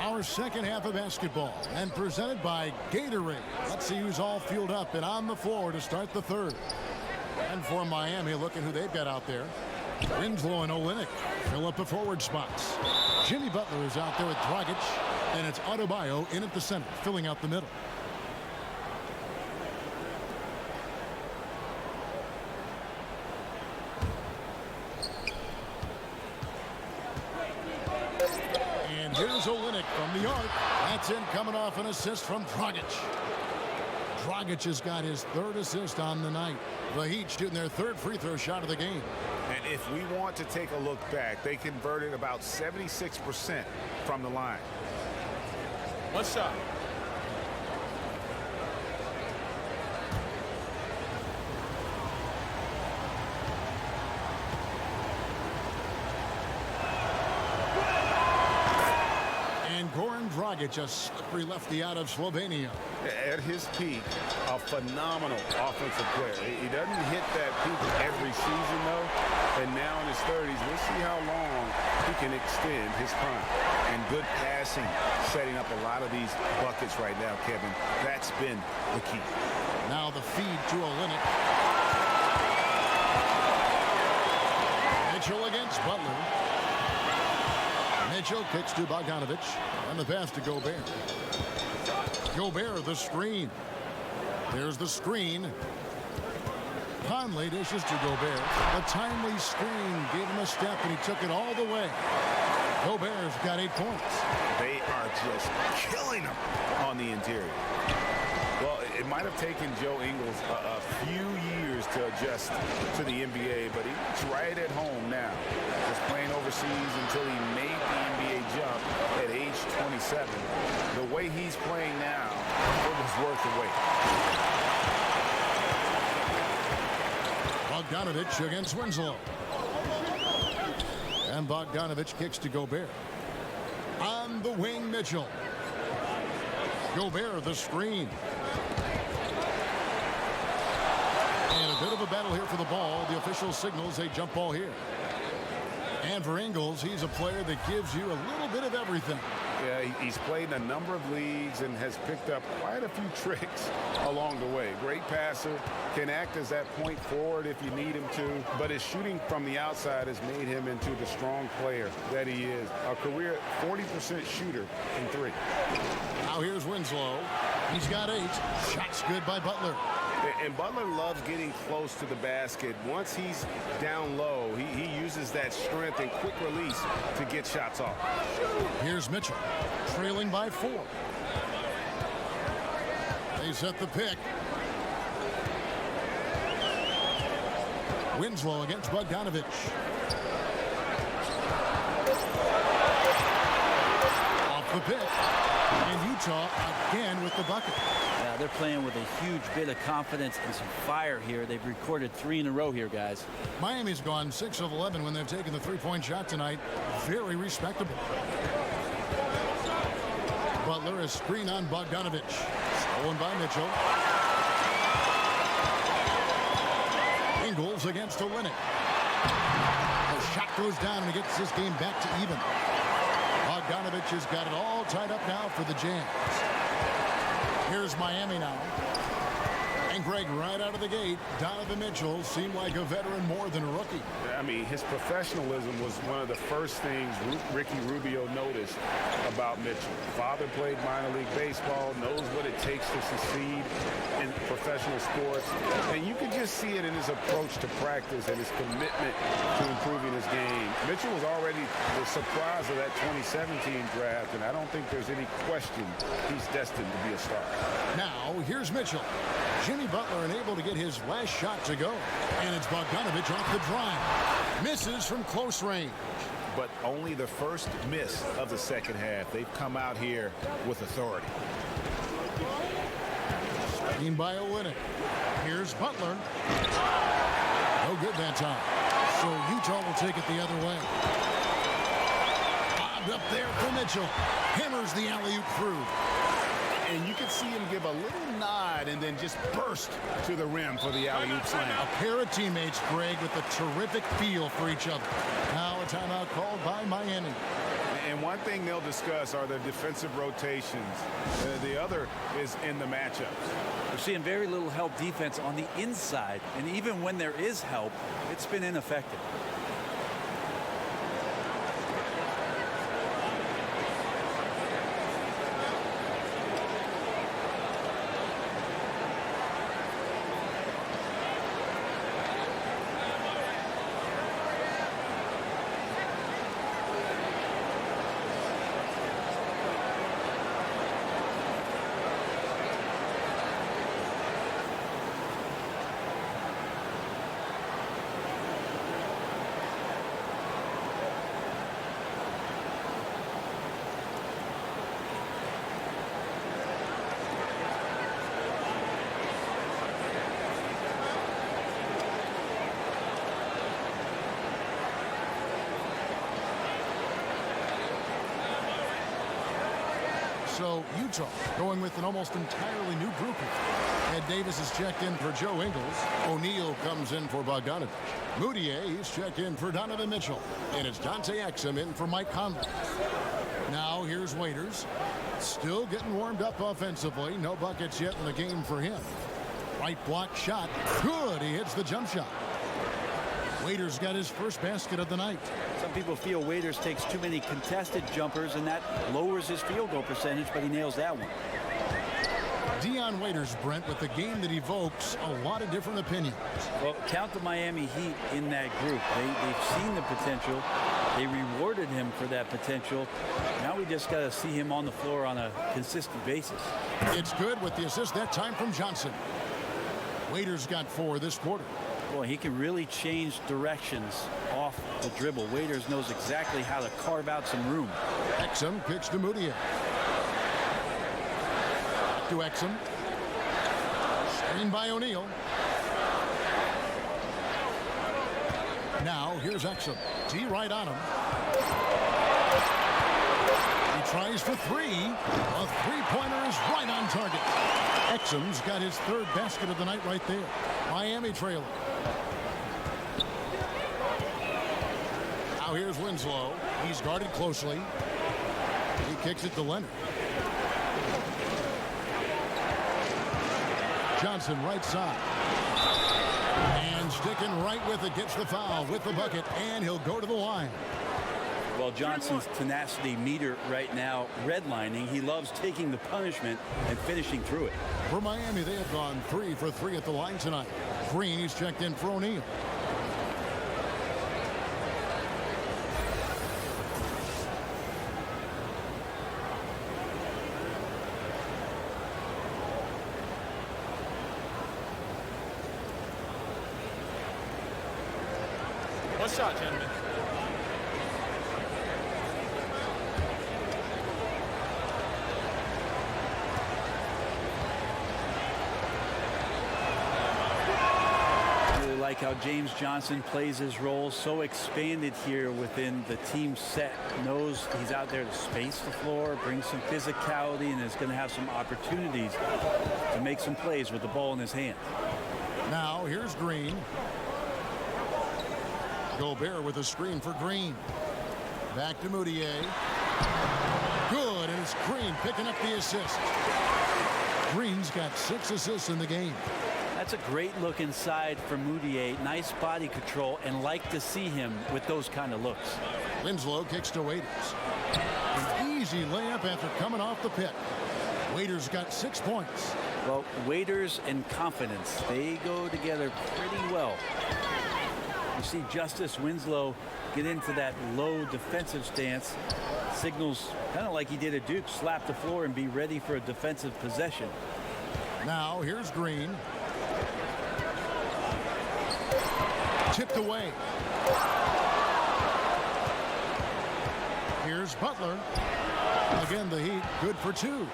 Speaker 1: Our second half of basketball and presented by Gatorade. Let's see who's all fueled up and on the floor to start the third. And for Miami, look at who they've got out there. Winslow and Olynyk fill up the forward spots. Jimmy Butler is out there with Dragic, and it's Adebayo in at the center, filling out the middle. And here's Olynyk from the arc. That's in, coming off an assist from Dragic. Dragic has got his third assist on the night. The Heat shooting their third free throw shot of the game.
Speaker 6: And if we want to take a look back, they converted about 76% from the line. One shot.
Speaker 1: And Goran Dragic, a slippery lefty out of Slovenia.
Speaker 3: At his peak, a phenomenal offensive player. He doesn't hit that peak every season, though. And now in his 30s, we'll see how long he can extend his prime.
Speaker 6: And good passing, setting up a lot of these buckets right now, Kevin. That's been the key.
Speaker 1: Now the feed to Olynyk. Mitchell against Butler. Mitchell kicks to Bogdanovic, and the pass to Gobert. Gobert, the screen. There's the screen. Conley dishes to Gobert. The timely screen gave him a step, and he took it all the way. Gobert's got 8 points.
Speaker 6: They are just killing him on the interior. Well, it might have taken Joe Ingles a few years to adjust to the NBA, but he's right at home now. Just playing overseas until he made the NBA jump at age 27. The way he's playing now, it was worth the wait.
Speaker 1: Bogdanovic against Winslow. And Bogdanovic kicks to Gobert. On the wing, Mitchell. Gobert, the screen. And a bit of a battle here for the ball. The official signals a jump ball here. And for Ingles, he's a player that gives you a little bit of everything.
Speaker 3: Yeah, he's played in a number of leagues and has picked up quite a few tricks along the way. Great passer, can act as that point forward if you need him to, but his shooting from the outside has made him into the strong player that he is. A career 40% shooter from three.
Speaker 1: Now here's Winslow. He's got 8. Shots good by Butler.
Speaker 3: And Butler loves getting close to the basket. Once he's down low, he uses that strength and quick release to get shots off.
Speaker 1: Here's Mitchell, trailing by 4. They set the pick. Winslow against Bogdanovic. Off the pick. And Utah again with the bucket.
Speaker 2: Yeah, they're playing with a huge bit of confidence and some fire here. They've recorded 3 in a row here, guys.
Speaker 1: Miami's gone 6 of 11 when they've taken the three-point shot tonight. Very respectable. Butler, a screen on Bogdanovic. Stolen by Mitchell. Ingles against Olynyk. The shot goes down and he gets this game back to even. Bogdanovic has got it all tied up now for the Jazz. Here's Miami now. And Greg, right out of the gate, Donovan Mitchell seemed like a veteran more than a rookie.
Speaker 3: I mean, his professionalism was one of the first things Ricky Rubio noticed about Mitchell. Father played minor league baseball, knows what it takes to succeed in professional sports. And you could just see it in his approach to practice and his commitment to improving his game. Mitchell was already the surprise of that 2017 draft, and I don't think there's any question he's destined to be a star.
Speaker 1: Now, here's Mitchell. Jimmy Butler unable to get his last shot to go. And it's Bogdanovic off the drive. Misses from close range.
Speaker 6: But only the first miss of the second half. They've come out here with authority.
Speaker 1: Seen by Olynyk. Here's Butler. No good that time. So Utah will take it the other way. Bobbed up there for Mitchell. Hammers the alley-oop through.
Speaker 6: And you can see him give a little nod and then just burst to the rim for the alley-oop slam.
Speaker 1: A pair of teammates, Greg, with a terrific feel for each other. Now a timeout called by Miami.
Speaker 6: And one thing they'll discuss are the defensive rotations. The other is in the matchups.
Speaker 2: We're seeing very little help defense on the inside, and even when there is help, it's been ineffective.
Speaker 1: So Utah going with an almost entirely new group. Ed Davis is checked in for Joe Ingles. O'Neal comes in for Bogdanovich. Moutier, he's checked in for Donovan Mitchell. And it's Dante Exum in for Mike Conley. Now here's Waiters. Still getting warmed up offensively. No buckets yet in the game for him. Right block shot. Good. He hits the jump shot. Waiters got his first basket of the night.
Speaker 2: Some people feel Waiters takes too many contested jumpers, and that lowers his field goal percentage, but he nails that one.
Speaker 1: Dion Waiters, Brent, with the game that evokes a lot of different opinions.
Speaker 2: Well, count the Miami Heat in that group. They've seen the potential. They rewarded him for that potential. Now we just got to see him on the floor on a consistent basis.
Speaker 1: It's good with the assist that time from Johnson. Waiters got 4 this quarter.
Speaker 2: Boy, he can really change directions off the dribble. Waiters knows exactly how to carve out some room.
Speaker 1: Exum kicks to Moutier. To Exum. Screen by O'Neal. Now here's Exum. T right on him. He tries for 3. A three-pointer is right on target. Exum's got his 3rd basket of the night right there. Miami trailing. Now here's Winslow. He's guarded closely. He kicks it to Leonard. Johnson right side. And sticking right with it, gets the foul with the bucket, and he'll go to the line.
Speaker 2: Well, Johnson's tenacity meter right now redlining. He loves taking the punishment and finishing through it.
Speaker 1: For Miami, they have gone 3 for 3 at the line tonight. Green, he's checked in for O'Neal.
Speaker 12: One shot, gentlemen.
Speaker 2: Really like how James Johnson plays his role, so expanded here within the team set. Knows he's out there to space the floor, bring some physicality, and is going to have some opportunities to make some plays with the ball in his hand.
Speaker 1: Now here's Green. Gobert with a screen for Green. Back to Moutier. Good, and it's Green picking up the assist. Green's got 6 assists in the game.
Speaker 2: That's a great look inside for Moutier. Nice body control, and like to see him with those kind of looks.
Speaker 1: Winslow kicks to Waiters. An easy layup after coming off the pick. Waiters got 6 points.
Speaker 2: Well, Waiters and confidence, they go together pretty well. You see Justice Winslow get into that low defensive stance. Signals kind of like he did at Duke, slap the floor and be ready for a defensive possession.
Speaker 1: Now here's Green. Tipped away. Here's Butler. Again, the Heat good for 2.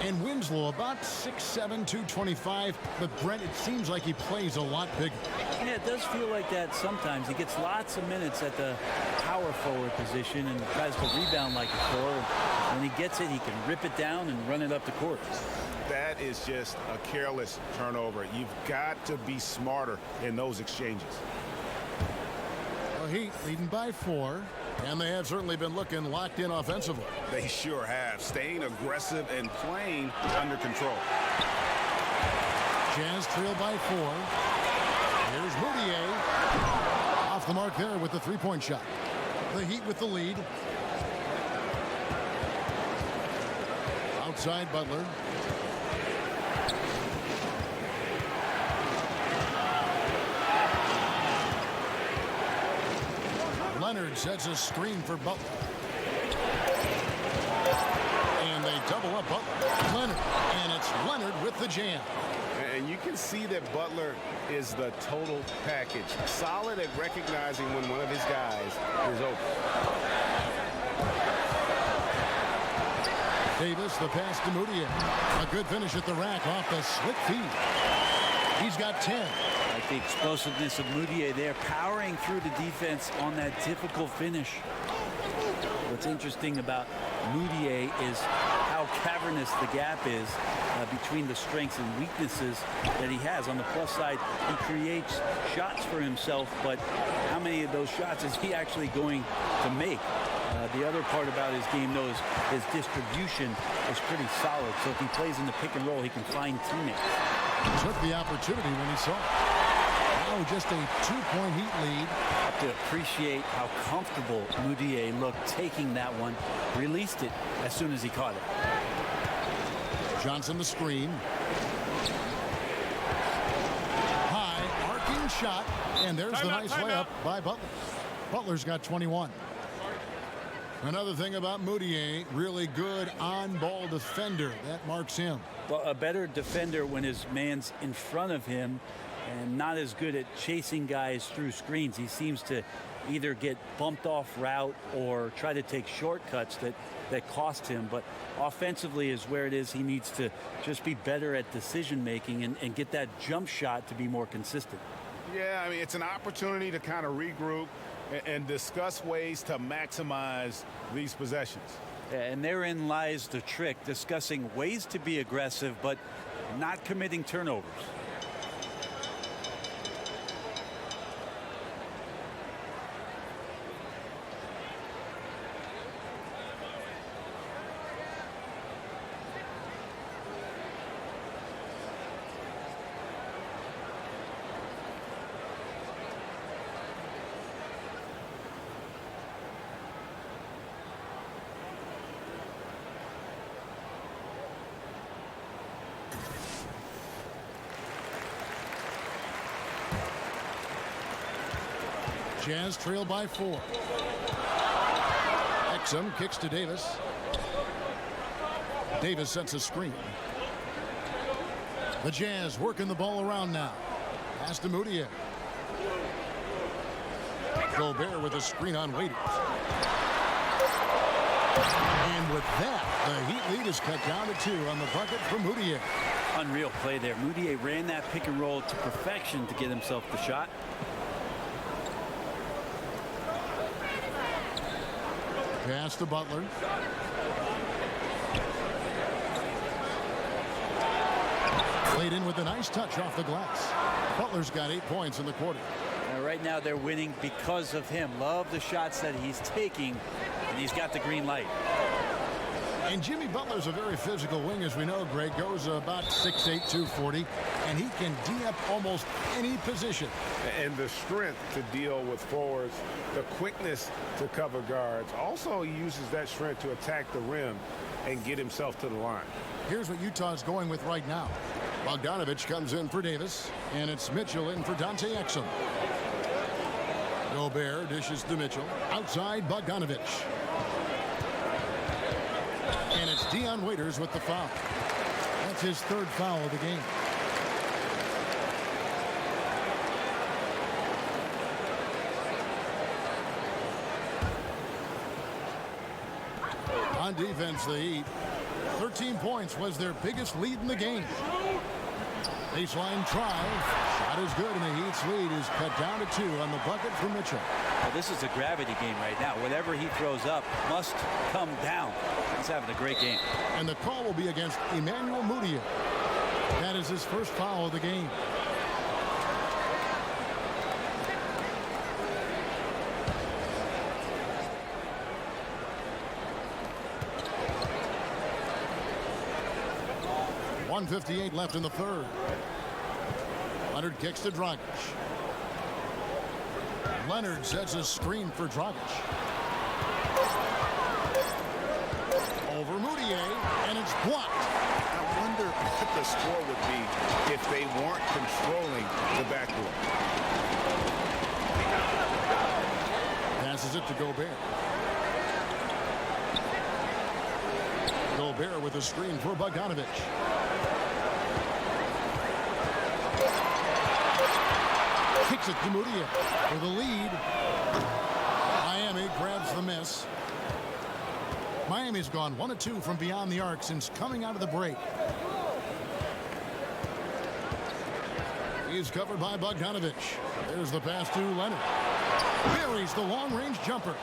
Speaker 1: And Winslow about 6'7", 225. But Brent, it seems like he plays a lot bigger.
Speaker 2: Yeah, it does feel like that sometimes. He gets lots of minutes at the power forward position and tries to rebound like a forward. When he gets it, he can rip it down and run it up the court.
Speaker 6: That is just a careless turnover. You've got to be smarter in those exchanges.
Speaker 1: The Heat leading by 4. And they have certainly been looking locked in offensively.
Speaker 6: They sure have. Staying aggressive and playing under control.
Speaker 1: Jazz trail by 4. Here's Moutier. Off the mark there with the three-point shot. The Heat with the lead. Outside Butler. Leonard sets a screen for Butler. And they double up Butler. Leonard. And it's Leonard with the jam.
Speaker 3: And you can see that Butler is the total package. Solid at recognizing when one of his guys is open.
Speaker 1: Davis, the pass to Moutier. A good finish at the rack off the slick feed. He's got 10.
Speaker 2: Like the explosiveness of Moutier there, powering through the defense on that difficult finish. What's interesting about Moutier is how cavernous the gap is between the strengths and weaknesses that he has. On the plus side, he creates shots for himself, but how many of those shots is he actually going to make? The other part about his game, though, is his distribution is pretty solid. So if he plays in the pick and roll, he can find teammates.
Speaker 1: Took the opportunity when he saw it. Now just a 2-point Heat lead.
Speaker 2: Have to appreciate how comfortable Moutier looked taking that one. Released it as soon as he caught it.
Speaker 1: Johnson the screen. High arcing shot, and there's the nice layup by Butler. Butler's got 21. Another thing about Moutier, really good on-ball defender. That marks him.
Speaker 2: Well, a better defender when his man's in front of him and not as good at chasing guys through screens. He seems to either get bumped off route or try to take shortcuts that cost him. But offensively is where it is. He needs to just be better at decision making and get that jump shot to be more consistent.
Speaker 6: Yeah, I mean, it's an opportunity to kind of regroup and discuss ways to maximize these possessions.
Speaker 2: And therein lies the trick, discussing ways to be aggressive but not committing turnovers.
Speaker 1: Jazz trail by 4. Exum kicks to Davis. Davis sets a screen. The Jazz working the ball around now. Pass to Moutier. Gobert with a screen on Waiters. And with that, the Heat lead is cut down to 2 on the bucket for Moutier.
Speaker 2: Unreal play there. Moutier ran that pick and roll to perfection to get himself the shot.
Speaker 1: Pass to Butler. Played in with a nice touch off the glass. Butler's got 8 points in the quarter.
Speaker 2: Right now they're winning because of him. Love the shots that he's taking, and he's got the green light.
Speaker 1: And Jimmy Butler's a very physical wing, as we know, Greg. Goes about 6'8", 240, and he can D up almost any position.
Speaker 3: And the strength to deal with forwards, the quickness to cover guards. Also, he uses that strength to attack the rim and get himself to the line.
Speaker 1: Here's what Utah's going with right now. Bogdanovich comes in for Davis, and it's Mitchell in for Dante Exum. Gobert dishes to Mitchell. Outside, Bogdanovich. And it's Dion Waiters with the foul. That's his 3rd foul of the game. On defense, the Heat. 13 points was their biggest lead in the game. Baseline try. Shot is good, and the Heat's lead is cut down to 2 on the bucket for Mitchell.
Speaker 2: Well, this is a gravity game right now. Whatever he throws up must come down. He's having a great game.
Speaker 1: And the call will be against Emmanuel Mudiay. That is his 1st foul of the game. 1:58 left in the third. Leonard kicks to Dragic. Leonard sets a screen for Dragic. Over Moutier, and it's blocked.
Speaker 6: I wonder what the score would be if they weren't controlling the backdoor.
Speaker 1: Passes it to Gobert. Gobert with a screen for Bogdanovic. Kicks it to Moutier for the lead. Miami grabs the miss. Miami's gone 1 of 2 from beyond the arc since coming out of the break. He's covered by Bogdanovic. There's the pass to Leonard. Buries the long-range jumper.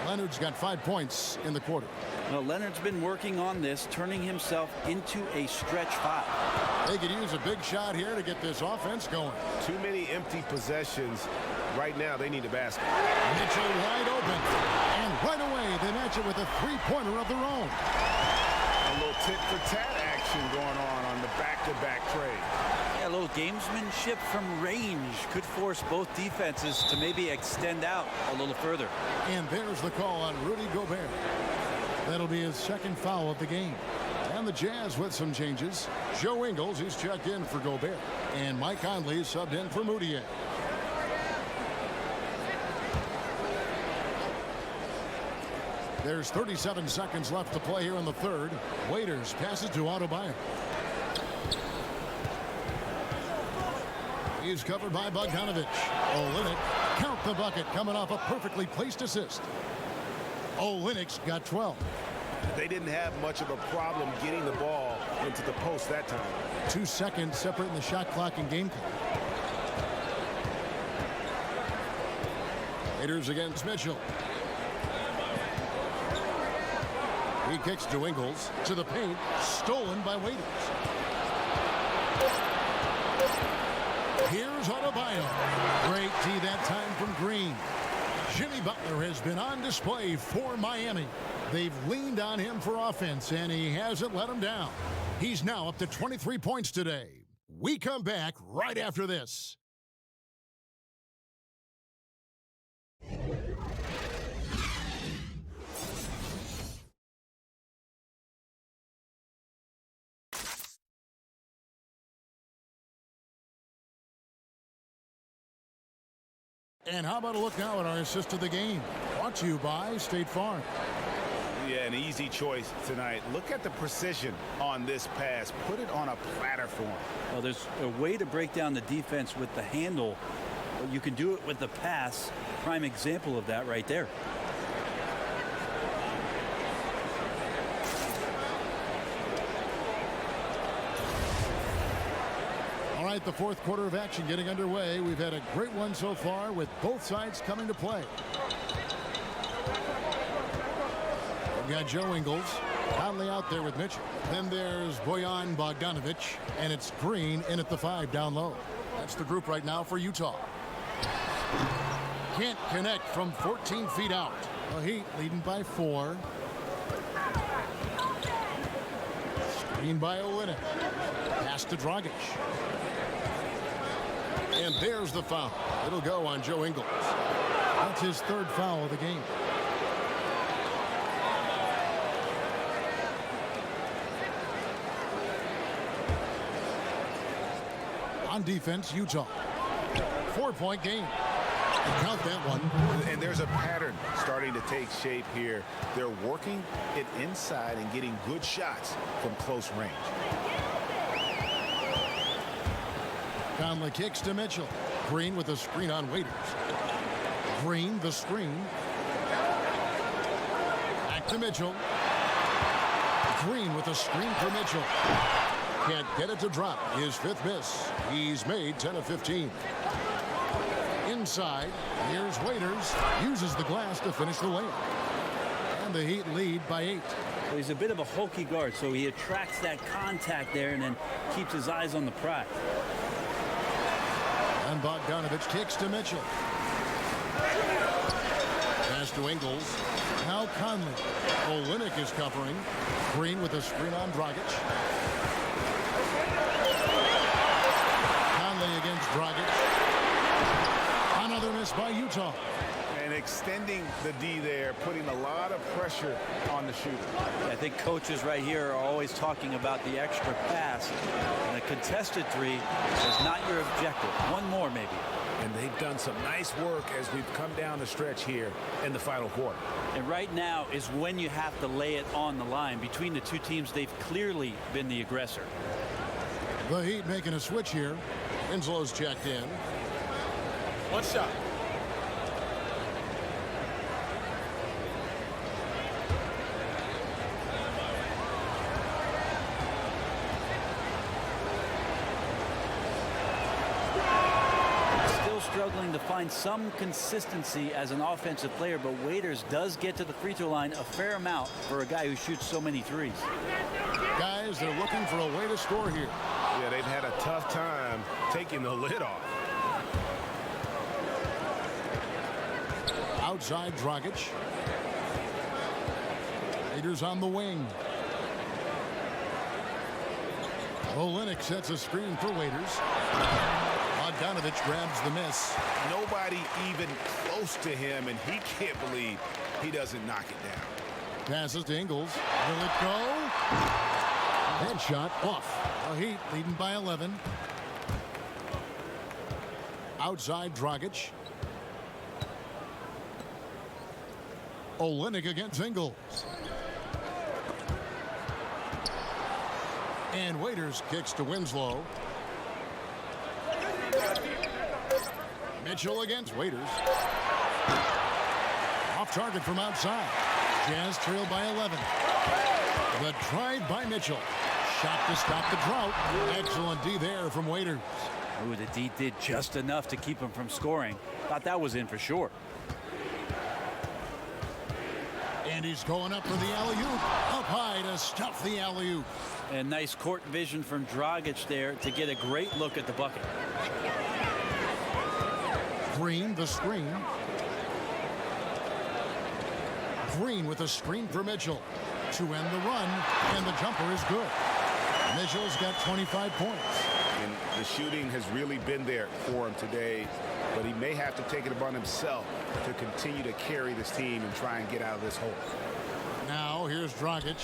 Speaker 1: Leonard's got 5 points in the quarter.
Speaker 2: Well, Leonard's been working on this, turning himself into a stretch 5.
Speaker 1: They could use a big shot here to get this offense going.
Speaker 3: Too many empty possessions. Right now, they need a basket.
Speaker 1: Mitchell wide open. And right away, they match it with a three-pointer of their own.
Speaker 6: A little tit-for-tat action going on the back-to-back trade.
Speaker 2: Yeah, a little gamesmanship from range could force both defenses to maybe extend out a little further.
Speaker 1: And there's the call on Rudy Gobert. That'll be his second foul of the game. And the Jazz with some changes. Joe Ingles, he's checked in for Gobert. And Mike Conley subbed in for Moutier. There's 37 seconds left to play here in the third. Waiters passes to Adebayo. He's covered by Bogdanovic. Olynyk, count the bucket, coming off a perfectly placed assist. Olynyk's got 12.
Speaker 3: They didn't have much of a problem getting the ball into the post that time.
Speaker 1: 2 seconds separating the shot clock and game clock. Raiders against Mitchell. He kicks to Ingles, to the paint, stolen by Waiters. Here's Adebayo. Great D that time from Green. Jimmy Butler has been on display for Miami. They've leaned on him for offense, and he hasn't let them down. He's now up to 23 points today. We come back right after this. And how about a look now at our assist of the game? Brought to you by State Farm.
Speaker 6: Yeah, an easy choice tonight. Look at the precision on this pass. Put it on a platter for him.
Speaker 2: Well, there's a way to break down the defense with the handle. You can do it with the pass. Prime example of that right there.
Speaker 1: All right, the fourth quarter of action getting underway. We've had a great one so far with both sides coming to play. We've got Joe Ingles, Conley out there with Mitchell. Then there's Bojan Bogdanovic, and it's Green in at the 5 down low. That's the group right now for Utah. Can't connect from 14 feet out. The Heat leading by 4. Screen by Olynyk. Pass to Dragic. And there's the foul. It'll go on Joe Ingles. That's his third foul of the game. On defense, Utah. 4-point game. Count that one.
Speaker 6: And there's a pattern starting to take shape here. They're working it inside and getting good shots from close range.
Speaker 1: Conley kicks to Mitchell. Green with a screen on Waiters. Green the screen. Back to Mitchell. Green with a screen for Mitchell. Can't get it to drop. His 5th miss. He's made 10 of 15. Inside, here's Waiters. Uses the glass to finish the layup. And the Heat lead by 8.
Speaker 2: Well, he's a bit of a hulky guard, so he attracts that contact there and then keeps his eyes on the prize.
Speaker 1: And Bogdanovic kicks to Mitchell. Pass to Ingles. Now Conley. Olynyk is covering. Green with a screen on Dragic. Utah.
Speaker 6: And extending the D there, putting a lot of pressure on the shooter.
Speaker 2: I think coaches right here are always talking about the extra pass. And a contested three is not your objective. One more maybe.
Speaker 6: And they've done some nice work as we've come down the stretch here in the final quarter.
Speaker 2: And right now is when you have to lay it on the line. Between the two teams, they've clearly been the aggressor.
Speaker 1: The Heat making a switch here. Winslow's checked in.
Speaker 10: One shot.
Speaker 2: Struggling to find some consistency as an offensive player, but Waiters does get to the free throw line a fair amount for a guy who shoots so many threes.
Speaker 1: Guys, they're looking for a way to score here.
Speaker 6: Yeah, they've had a tough time taking the lid off.
Speaker 1: Outside Dragic. Waiters on the wing. Olynyk sets a screen for Waiters. Bogdanovich grabs the miss.
Speaker 6: Nobody even close to him, and he can't believe he doesn't knock it down.
Speaker 1: Passes to Ingles. Will it go? Headshot off. The Heat leading by 11. Outside Dragic. Olynyk against Ingles. And Waiters kicks to Winslow. Mitchell against Waiters. Off target from outside. Jazz trail by 11. The drive by Mitchell. Shot to stop the drought. Excellent D there from Waiters.
Speaker 2: Ooh, the D did just enough to keep him from scoring. Thought that was in for sure.
Speaker 1: And he's going up for the alley-oop. Up high to stuff the alley-oop.
Speaker 2: And nice court vision from Dragic there to get a great look at the bucket.
Speaker 1: Green, the screen. Green with a screen for Mitchell to end the run, and the jumper is good. Mitchell's got 25 points.
Speaker 6: And the shooting has really been there for him today, but he may have to take it upon himself to continue to carry this team and try and get out of this hole.
Speaker 1: Now here's Dragic.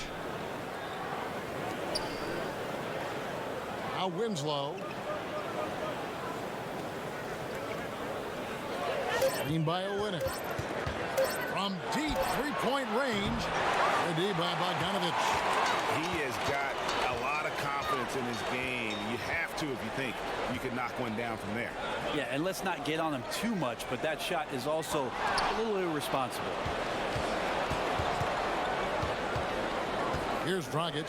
Speaker 1: Now Winslow. Screen by Olynyk. From deep three-point range. The D by Bogdanovich.
Speaker 6: He has got a lot of confidence in his game. You have to if you think you could knock one down from there.
Speaker 2: Yeah, and let's not get on him too much, but that shot is also a little irresponsible.
Speaker 1: Here's Dragic.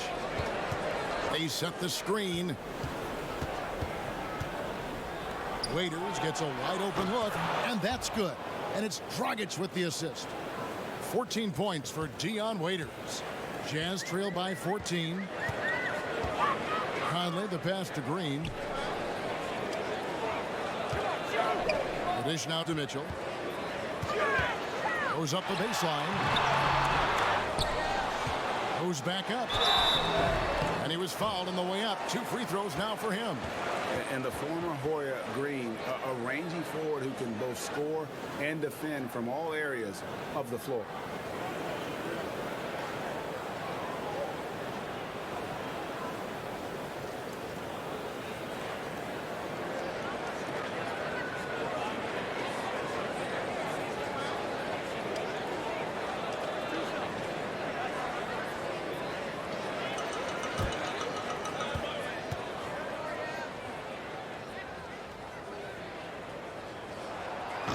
Speaker 1: They set the screen. Waiters gets a wide open look, and that's good. And it's Dragic with the assist. 14 points for Dion Waiters. Jazz trail by 14. Conley the pass to Green. The dish now to Mitchell. Goes up the baseline. Goes back up. And he was fouled on the way up. 2 free throws now for him.
Speaker 6: And the former Hoya Green, a rangy forward who can both score and defend from all areas of the floor.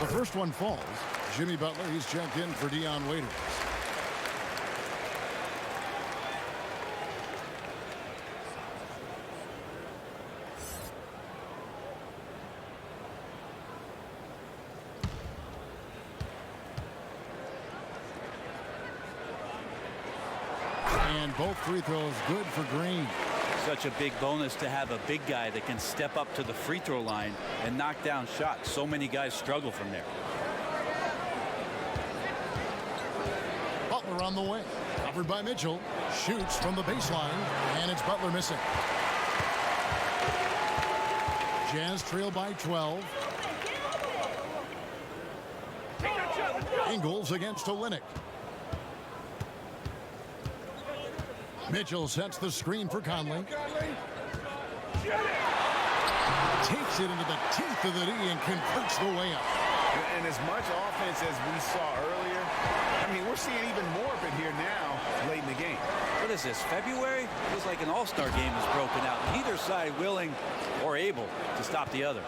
Speaker 1: The first one falls. Jimmy Butler, he's checked in for Dion Waiters. And both free throws good for Green.
Speaker 2: Such a big bonus to have a big guy that can step up to the free throw line and knock down shots. So many guys struggle from there.
Speaker 1: Butler on the wing. Covered by Mitchell. Shoots from the baseline. And it's Butler missing. Jazz trail by 12. Ingles against Olynyk. Mitchell sets the screen for Conley. Takes it into the teeth of the D and converts the way up.
Speaker 6: And as much offense as we saw earlier, I mean, we're seeing even more of it here now late in the game.
Speaker 2: What is this, February? Feels like an all-star game is broken out. Either side willing or able to stop the other.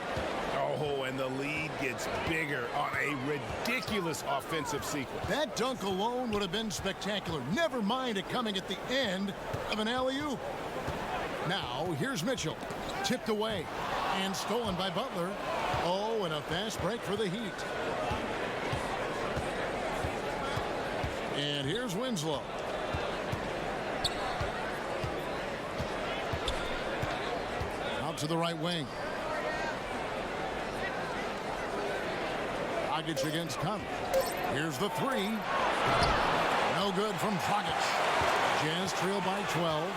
Speaker 6: Oh, and the lead gets bigger on a ridiculous offensive sequence.
Speaker 1: That dunk alone would have been spectacular. Never mind it coming at the end of an alley-oop. Now, here's Mitchell. Tipped away and stolen by Butler. Oh, and a fast break for the Heat. And here's Winslow. Out to the right wing. Dragic against Conley. Here's the three. No good from Dragic. Jazz trail by 12.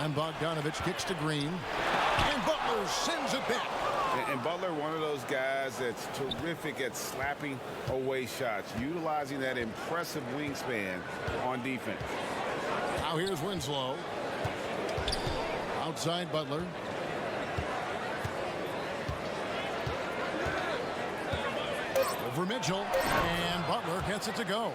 Speaker 1: And Bogdanovich kicks to Green. And Butler sends it back.
Speaker 6: And Butler, one of those guys that's terrific at slapping away shots, utilizing that impressive wingspan on defense.
Speaker 1: Now here's Winslow. Outside Butler. Over Mitchell. And Butler gets it to go.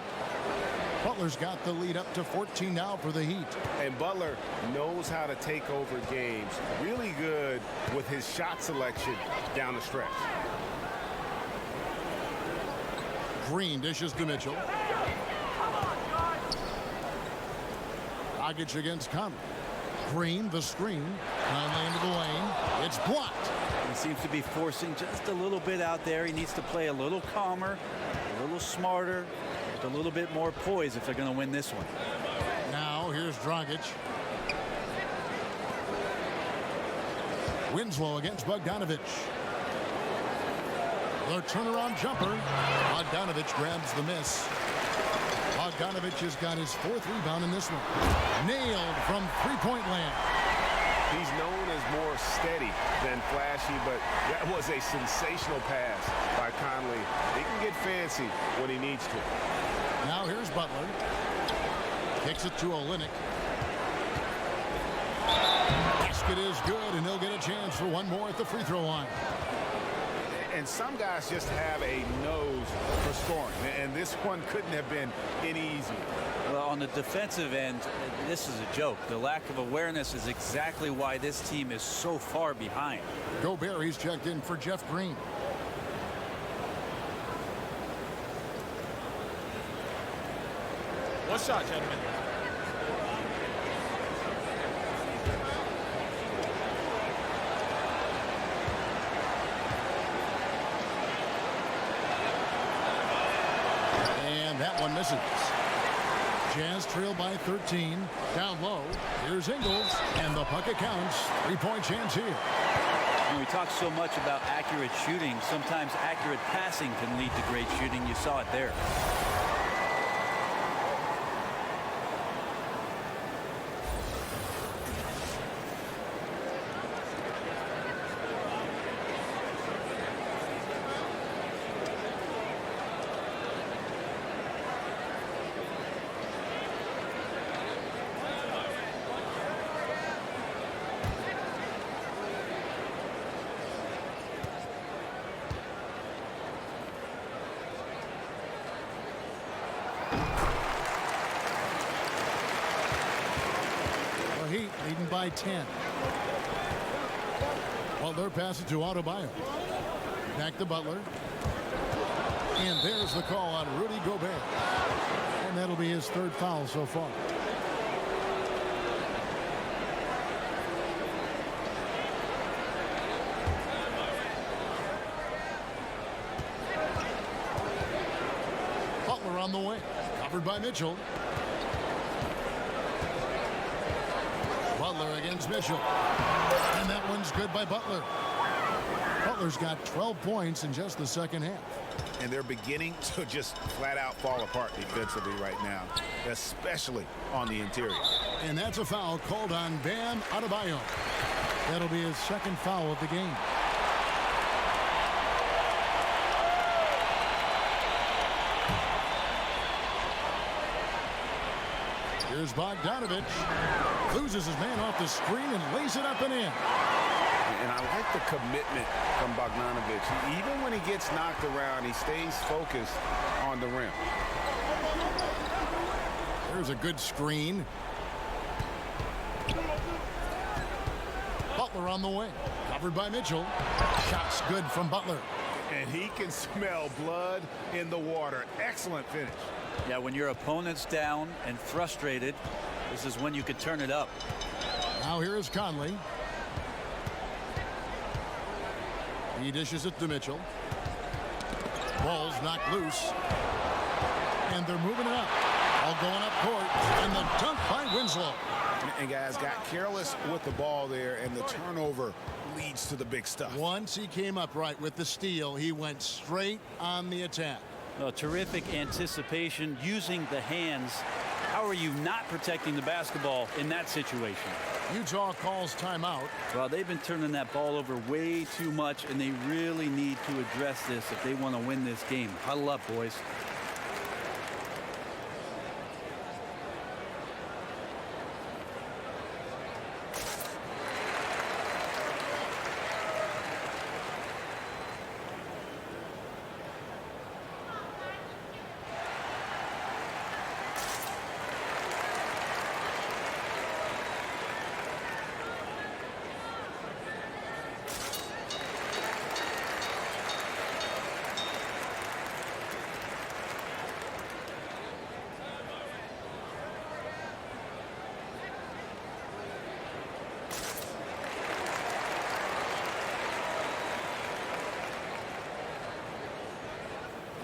Speaker 1: Butler's got the lead up to 14 now for the Heat.
Speaker 6: And Butler knows how to take over games. Really good with his shot selection down the stretch.
Speaker 1: Green dishes to Mitchell. Dragic against Conley. Green, the screen. Conley into the lane. It's blocked.
Speaker 2: He seems to be forcing just a little bit out there. He needs to play a little calmer, a little smarter, with a little bit more poise if they're going to win this one.
Speaker 1: Now here's Dragic. Winslow against Bogdanovich. The turnaround jumper. Bogdanovich grabs the miss. Bogdanovich has got his fourth rebound in this one. Nailed from three-point land.
Speaker 6: He's known as more steady than flashy, but that was a sensational pass by Conley. He can get fancy when he needs to.
Speaker 1: Now here's Butler. Kicks it to Olynyk. Basket is good, and he'll get a chance for one more at the free throw line.
Speaker 6: And some guys just have a nose for scoring, and this one couldn't have been any easier.
Speaker 2: Well, on the defensive end, this is a joke. The lack of awareness is exactly why this team is so far behind.
Speaker 1: Gobert, he's checked in for Jeff Green.
Speaker 12: One shot, gentlemen.
Speaker 1: And that one misses. Jazz trail by 13. Down low. Here's Ingles. And the bucket counts. Three-point chance here.
Speaker 2: When we talk so much about accurate shooting, sometimes accurate passing can lead to great shooting. You saw it there.
Speaker 1: Heat leading by 10. Butler passes to Adebayo. Back to Butler. And there's the call on Rudy Gobert. And that'll be his third foul so far. Butler on the way. Covered by Mitchell. Butler against Mitchell. And that one's good by Butler. Butler's got 12 points in just the second half.
Speaker 6: And they're beginning to just flat out fall apart defensively right now, especially on the interior.
Speaker 1: And that's a foul called on Bam Adebayo. That'll be his second foul of the game. Here's Bogdanovich. Loses his man off the screen and lays it up and in.
Speaker 3: And I like the commitment from Bogdanovich. Even when he gets knocked around, he stays focused on the rim.
Speaker 1: There's a good screen. Butler on the wing. Covered by Mitchell. Shots good from Butler.
Speaker 6: And he can smell blood in the water. Excellent finish.
Speaker 2: Yeah, when your opponent's down and frustrated, this is when you could turn it up.
Speaker 1: Now here is Conley. He dishes it to Mitchell. Ball's knocked loose. And they're moving it up. All going up court. And the dunk by Winslow.
Speaker 6: And guys got careless with the ball there, and the turnover leads to the big stuff.
Speaker 1: Once he came up right with the steal, he went straight on the attack.
Speaker 2: Terrific anticipation using the hands. How are you not protecting the basketball in that situation?
Speaker 1: Utah calls timeout.
Speaker 2: Well, they've been turning that ball over way too much, and they really need to address this if they want to win this game. Huddle up, boys.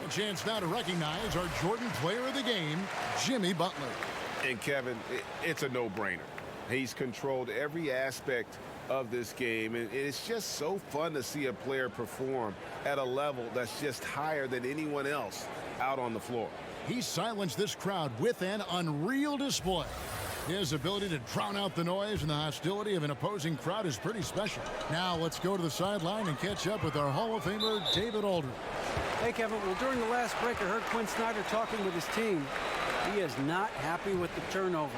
Speaker 1: Chance now to recognize our Jordan Player of the Game, Jimmy Butler.
Speaker 3: And Kevin, it's a no-brainer. He's controlled every aspect of this game, and it's just so fun to see a player perform at a level that's just higher than anyone else out on the floor.
Speaker 1: He silenced this crowd with an unreal display. His ability to drown out the noise and the hostility of an opposing crowd is pretty special. Now let's go to the sideline and catch up with our Hall of Famer, David Aldridge.
Speaker 4: Hey, Kevin. Well, during the last break, I heard Quinn Snyder talking with his team. He is not happy with the turnovers.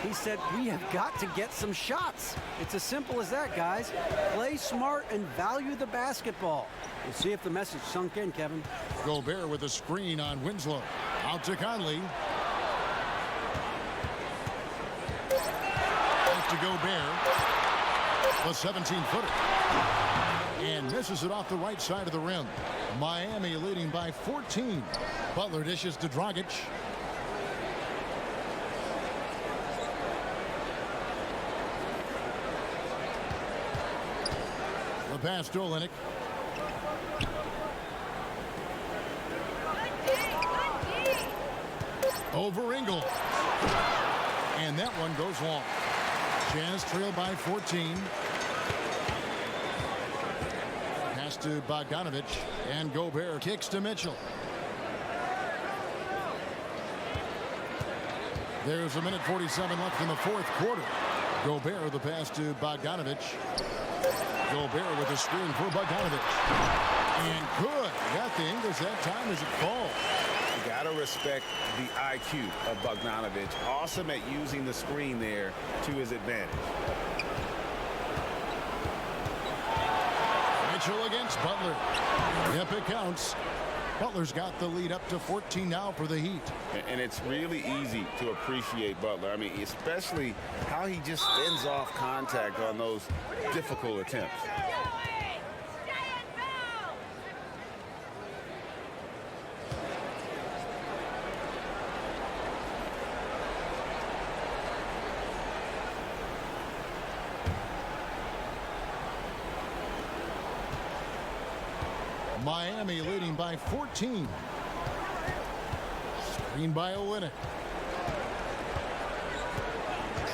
Speaker 4: He said, we have got to get some shots. It's as simple as that, guys. Play smart and value the basketball. We'll see if the message sunk in, Kevin.
Speaker 1: Gobert with a screen on Winslow. Out to Conley. Back to Gobert. The 17-footer. And misses it off the right side of the rim. Miami leading by 14. Butler dishes to Dragic. The pass to Olynyk. Over Ingle. And that one goes long. Jazz trail by 14. Pass to Bogdanovich. And Gobert kicks to Mitchell. There's 1:47 left in the fourth quarter. Gobert the pass to Bogdanovich. Gobert with a screen for Bogdanovich. And good. Got the Ingles that time as it falls.
Speaker 3: You got to respect the IQ of Bogdanovich. Awesome at using the screen there to his advantage.
Speaker 1: Mitchell against Butler. Yep, it counts. Butler's got the lead up to 14 now for the Heat.
Speaker 3: And it's really easy to appreciate Butler. I mean, especially how he just fends off contact on those difficult attempts.
Speaker 1: Miami leading by 14. Screen by Olynyk.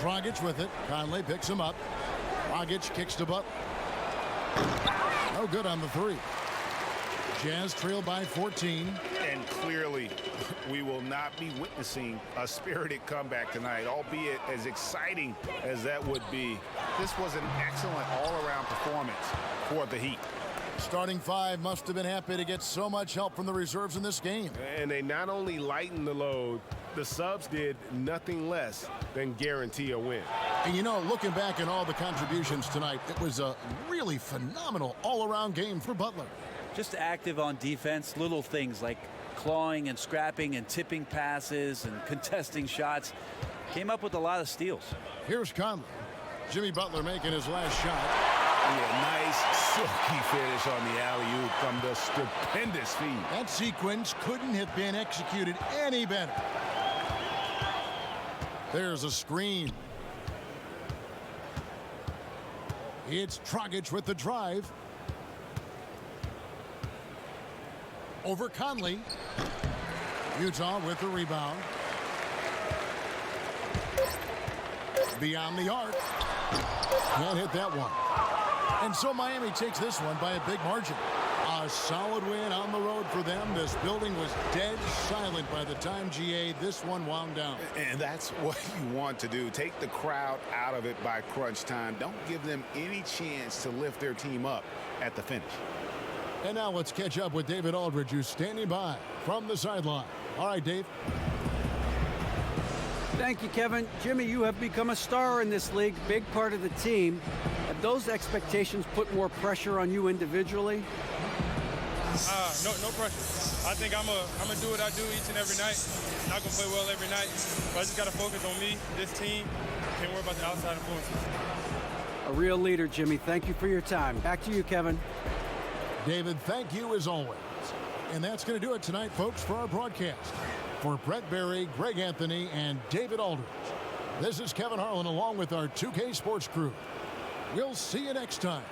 Speaker 1: Dragic with it. Conley picks him up. Dragic kicks to Butler. No good on the three. Jazz trail by 14.
Speaker 6: And clearly, we will not be witnessing a spirited comeback tonight, albeit as exciting as that would be. This was an excellent all-around performance for the Heat.
Speaker 1: Starting five must have been happy to get so much help from the reserves in this game.
Speaker 3: And they not only lightened the load, the subs did nothing less than guarantee a win.
Speaker 1: And you know, looking back at all the contributions tonight, it was a really phenomenal all-around game for Butler.
Speaker 2: Just active on defense, little things like clawing and scrapping and tipping passes and contesting shots. Came up with a lot of steals.
Speaker 1: Here's Conley. Jimmy Butler making his last shot.
Speaker 6: Yeah, nice silky finish on the alley-oop from the stupendous feed.
Speaker 1: That sequence couldn't have been executed any better. There's a screen. It's Dragic with the drive. Over Conley. Utah with the rebound. Beyond the arc. Can't hit that one. And so Miami takes this one by a big margin. A solid win on the road for them. This building was dead silent by the time, GA, this one wound down.
Speaker 6: And that's what you want to do. Take the crowd out of it by crunch time. Don't give them any chance to lift their team up at the finish.
Speaker 1: And now let's catch up with David Aldridge, who's standing by from the sideline. All right, Dave.
Speaker 4: Thank you, Kevin. Jimmy, you have become a star in this league, big part of the team. Have those expectations put more pressure on you individually?
Speaker 7: No pressure. I think I'm gonna do what I do each and every night. Not gonna play well every night, but I just gotta focus on me, this team. Can't worry about the outside influences.
Speaker 4: A real leader, Jimmy. Thank you for your time. Back to you, Kevin.
Speaker 1: David, thank you as always. And that's going to do it tonight, folks, for our broadcast. For Brett Barry, Greg Anthony, and David Aldridge, this is Kevin Harlan along with our 2K Sports crew. We'll see you next time.